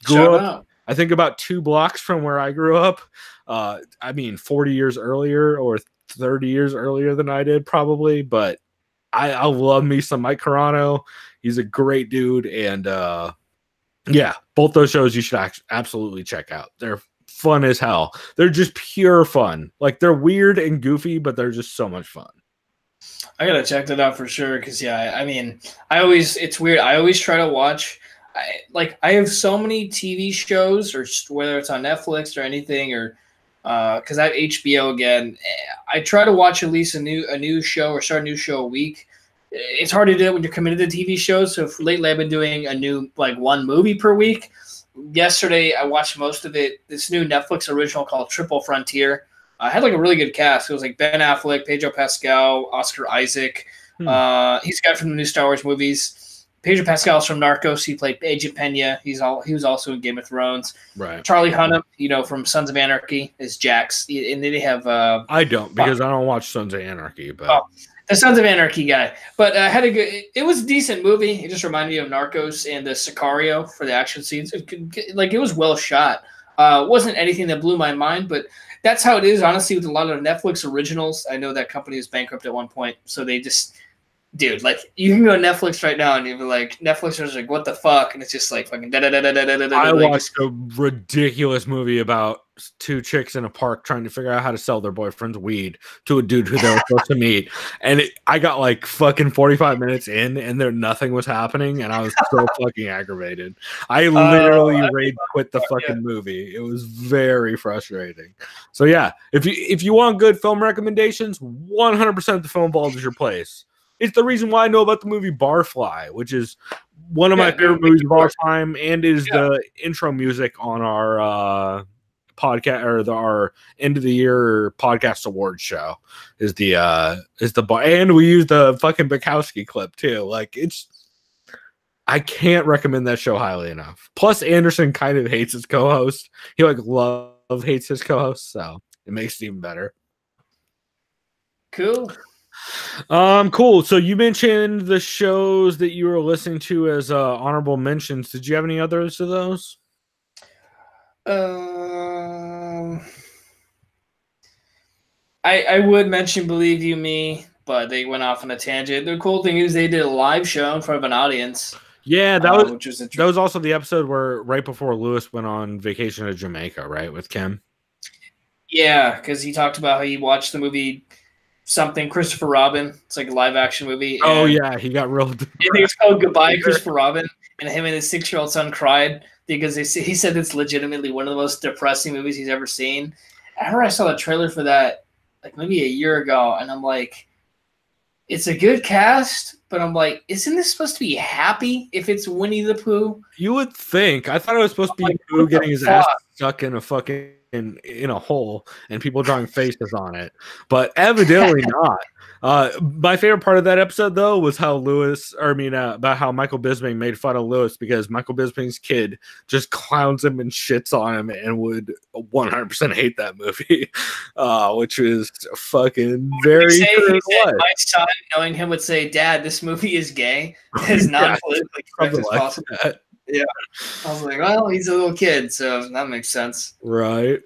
Grew up, I think, about 2 blocks from where I grew up. 40 years earlier or 30 years earlier than I did, probably. But I love me some Mike Carano. He's a great dude. And yeah, both those shows you should absolutely check out. They're fun as hell. They're just pure fun. Like, they're weird and goofy, but they're just so much fun.
I gotta check that out for sure. Because it's weird. I always try to watch. I have so many TV shows, or whether it's on Netflix or anything, or because I have HBO again. I try to watch at least a new show or start a new show a week. It's hard to do it when you're committed to TV shows. So lately, I've been doing a new one movie per week. Yesterday, I watched most of it. This new Netflix original called Triple Frontier. I had a really good cast. It was Ben Affleck, Pedro Pascal, Oscar Isaac. He's the guy from the new Star Wars movies. Pedro Pascal's from Narcos. He played Agent Pena. He was also in Game of Thrones.
Right.
Charlie Hunnam, from Sons of Anarchy, is Jax. And then they have
I don't, because I don't watch Sons of Anarchy, but
the Sons of Anarchy guy. But it was a decent movie. It just reminded me of Narcos and the Sicario for the action scenes. It was well shot. It wasn't anything that blew my mind, but that's how it is, honestly, with a lot of Netflix originals. I know that company was bankrupt at one point, so they just, dude, you can go to Netflix right now and you'll be like, Netflix is like, what the fuck? And it's just fucking da-da-da-da-da-da-da.
I watched a ridiculous movie about 2 chicks in a park trying to figure out how to sell their boyfriend's weed to a dude who they were supposed to meet. And I got fucking 45 minutes in and nothing was happening. And I was so fucking aggravated. I literally rage quit the fucking movie. It was very frustrating. So yeah, if you want good film recommendations, 100% the Film Vault is your place. It's the reason why I know about the movie Barfly, which is one of my favorite movies of all time, and is the intro music on our podcast, or our end of the year podcast awards show. Is the and we use the fucking Bukowski clip too. I can't recommend that show highly enough. Plus, Anderson kind of hates his co-host. He hates his co-host, so it makes it even better.
Cool.
Cool. So you mentioned the shows that you were listening to as honorable mentions. Did you have any others of those?
I would mention Believe You Me, but they went off on a tangent. The cool thing is they did a live show in front of an audience.
Yeah, that was also the episode where right before Lewis went on vacation to Jamaica, right, with Kim.
Yeah, because he talked about how he watched the movie something Christopher Robin. It's like a live action movie.
Oh yeah, he got real. I think
it's called Goodbye, Christopher Robin, and him and his 6-year-old son cried because he said it's legitimately one of the most depressing movies he's ever seen. I remember I saw the trailer for that maybe a year ago, and I'm like, it's a good cast, but I'm like, isn't this supposed to be happy if it's Winnie the Pooh?
You would think. I thought it was supposed to be Pooh getting his ass stuck in a fucking in a hole and people drawing faces on it, but evidently not. My favorite part of that episode, though, was how about how Michael Bisping made fun of Lewis because Michael Bisping's kid just clowns him and shits on him and would 100% hate that movie, which was fucking very true.
My son, knowing him, would say, "Dad, this movie is gay." As non-politically correct as possible. Yeah, I was like, well, he's a little kid, so that makes sense.
Right.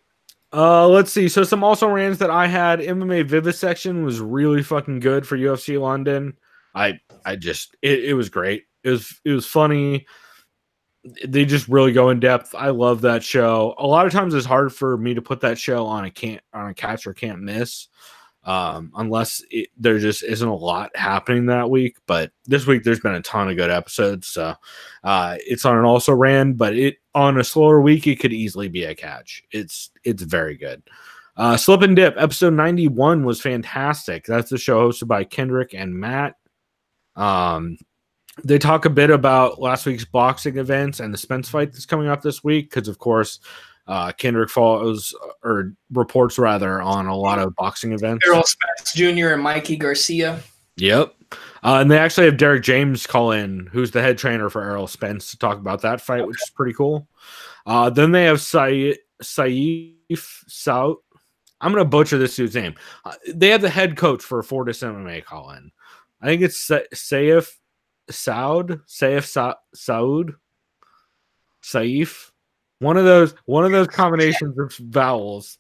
Let's see. So some also rans that I had. MMA Vivisection was really fucking good for UFC London. It was great. It was funny. They just really go in depth. I love that show. A lot of times it's hard for me to put that show on a catch or can't miss. unless there just isn't a lot happening that week. But this week there's been a ton of good episodes, so it's on an also ran. But it on a slower week, it could easily be a catch. It's very good. Slip and Dip episode 91 was fantastic. That's the show hosted by Kendrick and Matt. They talk a bit about last week's boxing events and the Spence fight that's coming up this week, because of course Kendrick follows or reports rather on a lot of boxing events.
Errol Spence Jr. and Mikey Garcia.
Yep. And they actually have Derek James call in, who's the head trainer for Errol Spence, to talk about that fight, which is pretty cool. Then they have Saif Saud. I'm going to butcher this dude's name. They have the head coach for Fortis MMA call in. I think it's Saif Saud. One of those combinations of vowels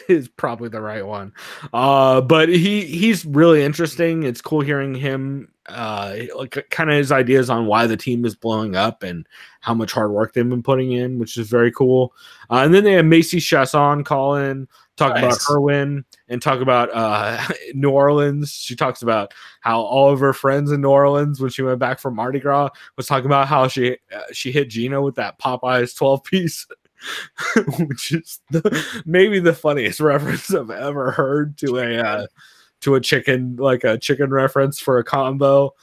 is probably the right one. But he's really interesting. It's cool hearing him like kind of his ideas on why the team is blowing up and how much hard work they've been putting in, which is very cool. And then they have Macy Chasson call in, talk about her win, and talk about New Orleans. She talks about how all of her friends in New Orleans, when she went back from Mardi Gras, was talking about how she hit Gina with that Popeyes 12-piece, which is maybe the funniest reference I've ever heard to a chicken, like a chicken reference for a combo.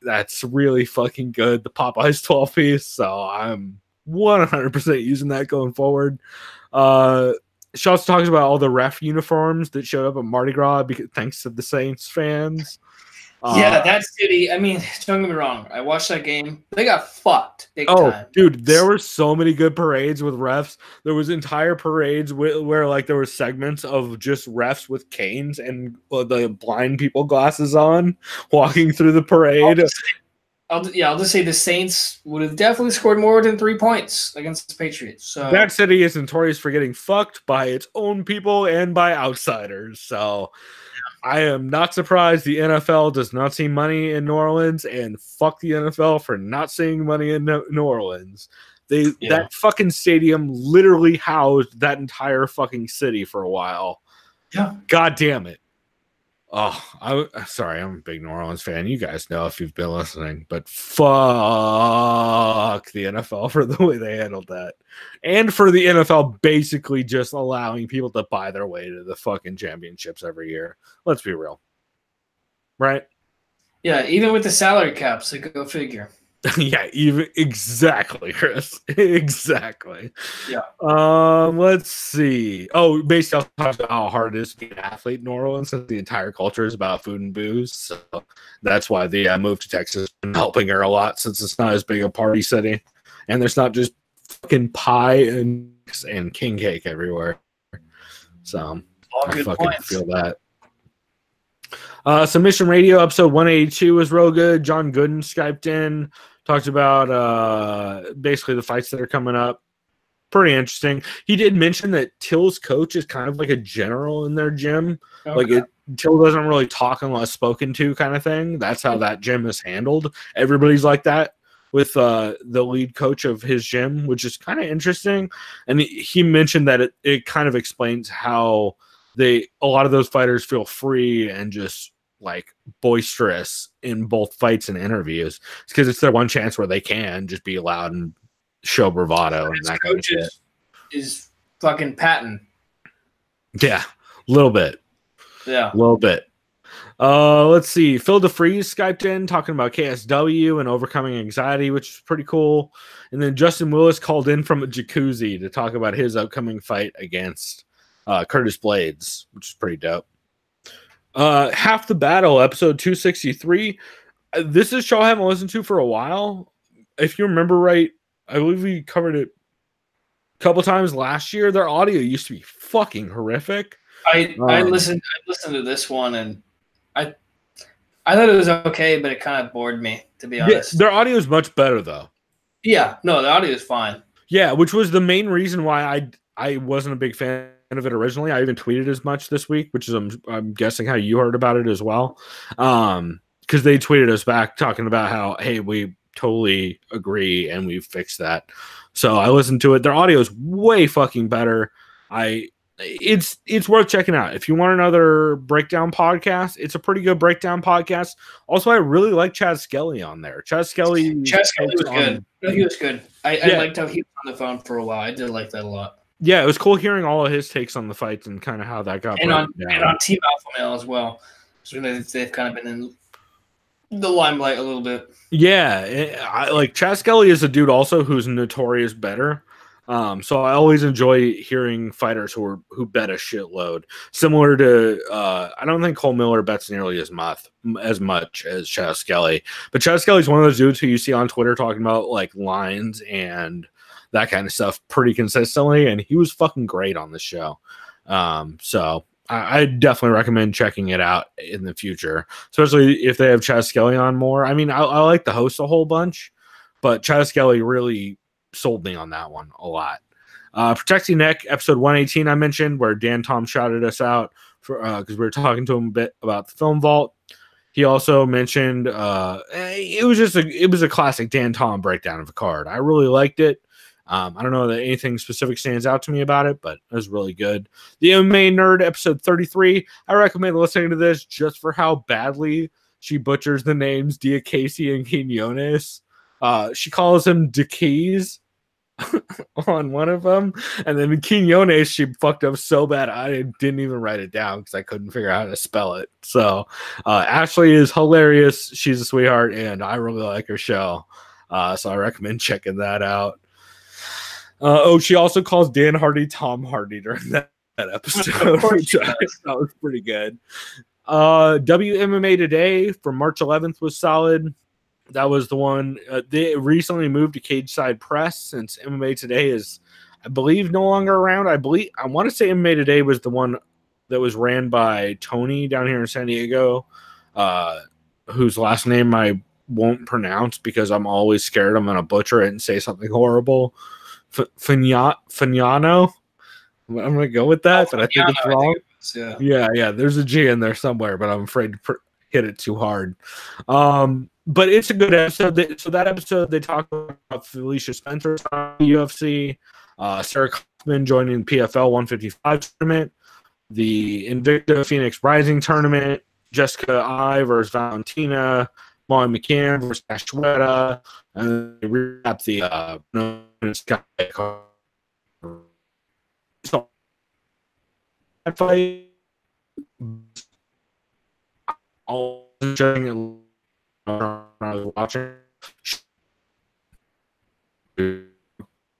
That's really fucking good, the Popeyes 12-piece. So I'm 100% using that going forward. She also talks about all the ref uniforms that showed up at Mardi Gras thanks to the Saints fans.
Yeah, that city. I mean, don't get me wrong. I watched that game. They got fucked big time.
Dude, there were so many good parades with refs. There was entire parades where like there were segments of just refs with canes and the blind people glasses on walking through the parade.
I'll just say the Saints would have definitely scored more than 3 points against the Patriots. So
that city is notorious for getting fucked by its own people and by outsiders. So I am not surprised the NFL does not see money in New Orleans, and fuck the NFL for not seeing money in New Orleans. That fucking stadium literally housed that entire fucking city for a while.
Yeah.
God damn it. Oh, sorry, I'm a big New Orleans fan. You guys know if you've been listening, but fuck the NFL for the way they handled that. And for the NFL basically just allowing people to buy their way to the fucking championships every year. Let's be real. Right?
Yeah, even with the salary caps, so go figure.
Yeah, even exactly, Chris. Exactly.
Yeah.
Let's see. Oh, basically, I'll talk about how hard it is to be an athlete in New Orleans, since the entire culture is about food and booze. So that's why the move to Texas has been helping her a lot, since it's not as big a party city, and there's not just fucking pie and king cake everywhere. So I fucking feel that. Submission Radio episode 182 was real good. John Gooden Skyped in, talked about basically the fights that are coming up. Pretty interesting. He did mention that Till's coach is kind of like a general in their gym. Okay. Till doesn't really talk unless spoken to, kind of thing. That's how that gym is handled. Everybody's like that with the lead coach of his gym, which is kind of interesting. And he mentioned that it kind of explains how a lot of those fighters feel free and just like boisterous in both fights and interviews. It's because it's their one chance where they can just be loud and show bravado and that kind of shit.
Is fucking Patton.
Yeah, a little bit.
Yeah,
a little bit. Let's see. Phil DeFreeze Skyped in talking about KSW and overcoming anxiety, which is pretty cool. And then Justin Willis called in from a jacuzzi to talk about his upcoming fight against Curtis Blades, which is pretty dope. Half the Battle, episode 263. This is a show I haven't listened to for a while. If you remember right, I believe we covered it a couple times last year. Their audio used to be fucking horrific.
I listened to this one, and I thought it was okay, but it kind of bored me, to be honest.
Yeah, their audio is much better though.
Yeah, no, the audio is fine.
Yeah, which was the main reason why I wasn't a big fan of it originally. I even tweeted as much this week, which is I'm guessing how you heard about it as well. Because they tweeted us back talking about how, hey, we totally agree and we've fixed that. So I listened to it. Their audio is way fucking better. I it's worth checking out. If you want another breakdown podcast, it's a pretty good breakdown podcast. Also, I really like Chad Skelly on there. Chad Skelly
was good. No, he was good. I liked how he was on the phone for a while. I did like that a lot.
Yeah, it was cool hearing all of his takes on the fights and kind of how that got
and on Team Alpha Male as well. So they've kind of been in the limelight a little bit.
Yeah, I like Chad Skelly is a dude also who's notorious better. So I always enjoy hearing fighters who bet a shitload. Similar to I don't think Cole Miller bets nearly as much as Chad Skelly, but Chad Skelly's one of those dudes who you see on Twitter talking about like lines and that kind of stuff pretty consistently, and he was fucking great on the show. So I definitely recommend checking it out in the future, especially if they have Chad Skelly on more. I mean, I like the host a whole bunch, but Chad Skelly really sold me on that one a lot. Protecting Neck, episode 118, I mentioned, where Dan Tom shouted us out for because we were talking to him a bit about the Film Vault. He also mentioned it was a classic Dan Tom breakdown of a card. I really liked it. I don't know that anything specific stands out to me about it, but it was really good. The MMA Nerd, episode 33. I recommend listening to this just for how badly she butchers the names Diakese and Quinones. She calls him DeKeys on one of them, and then Quinones she fucked up so bad I didn't even write it down because I couldn't figure out how to spell it. So Ashley is hilarious. She's a sweetheart, and I really like her show. So I recommend checking that out. She also calls Dan Hardy Tom Hardy during that episode, which I thought was pretty good. WMMA Today from March 11th was solid. That was the one. They recently moved to Cage Side Press since MMA Today is, I believe, no longer around. I want to say MMA Today was the one that was ran by Tony down here in San Diego, whose last name I won't pronounce because I'm always scared I'm going to butcher it and say something horrible. Fagnano. I'm going to go with that, but I think it's wrong. Yeah. There's a G in there somewhere, but I'm afraid to hit it too hard. But it's a good episode. So that episode, they talk about Felicia Spencer on UFC, Sarah Kaufman joining the PFL 155 tournament, the Invicta Phoenix Rising tournament, Jessica I versus Valentina, Molly McCann versus Ashweta, and they recap the fight. All watching.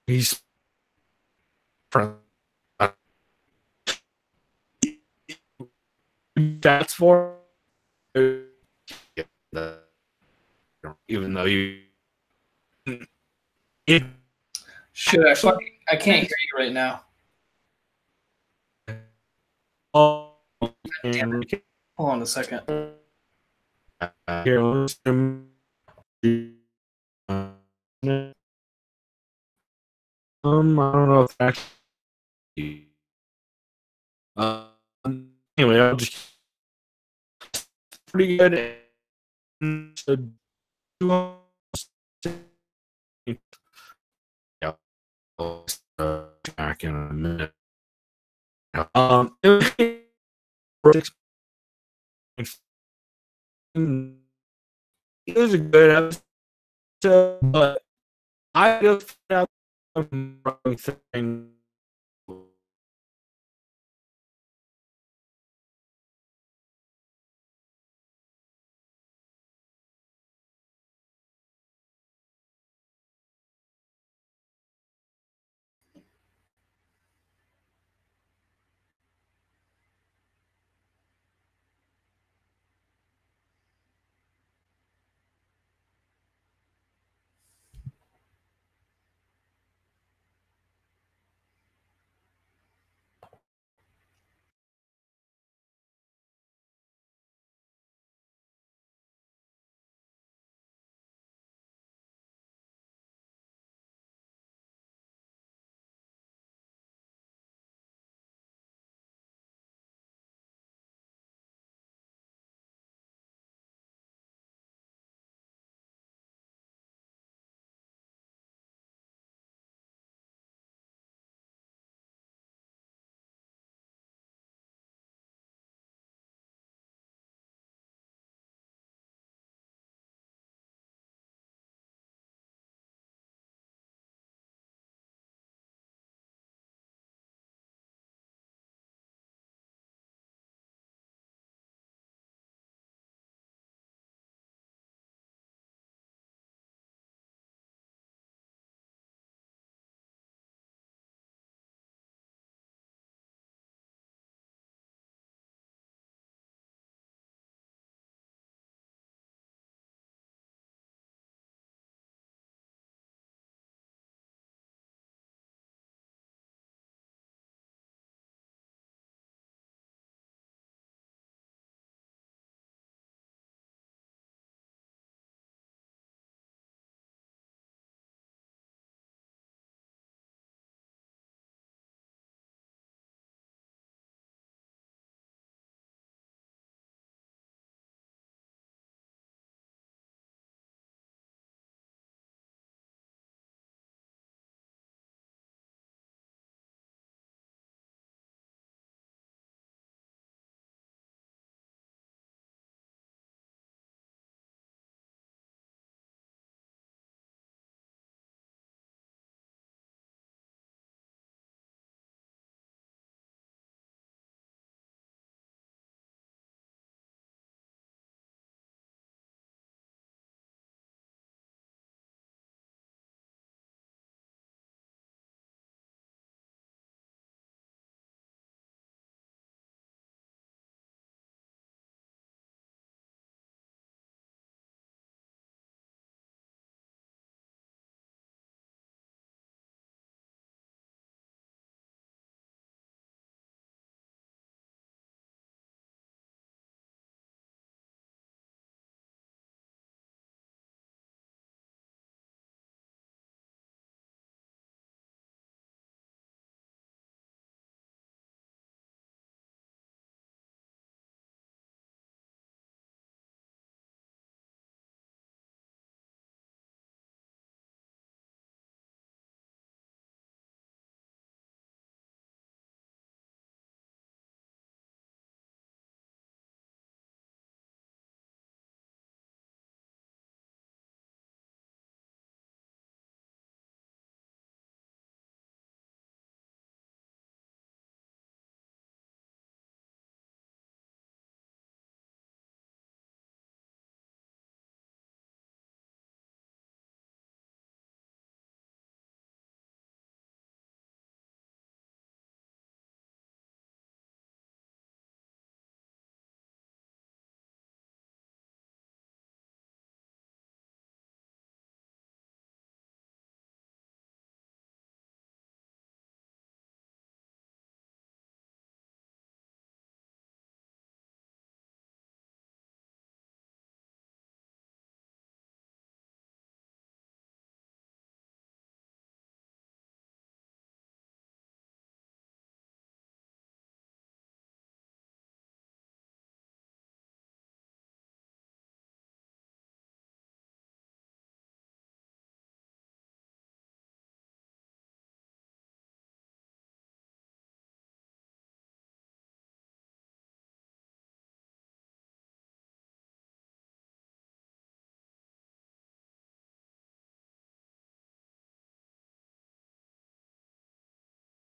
He's that's for even though you
should I can't hear you right now. Hold on a second.
I don't know if actually anyway, I'll just pretty good. Back in a minute. It was a good episode, but I just found out thing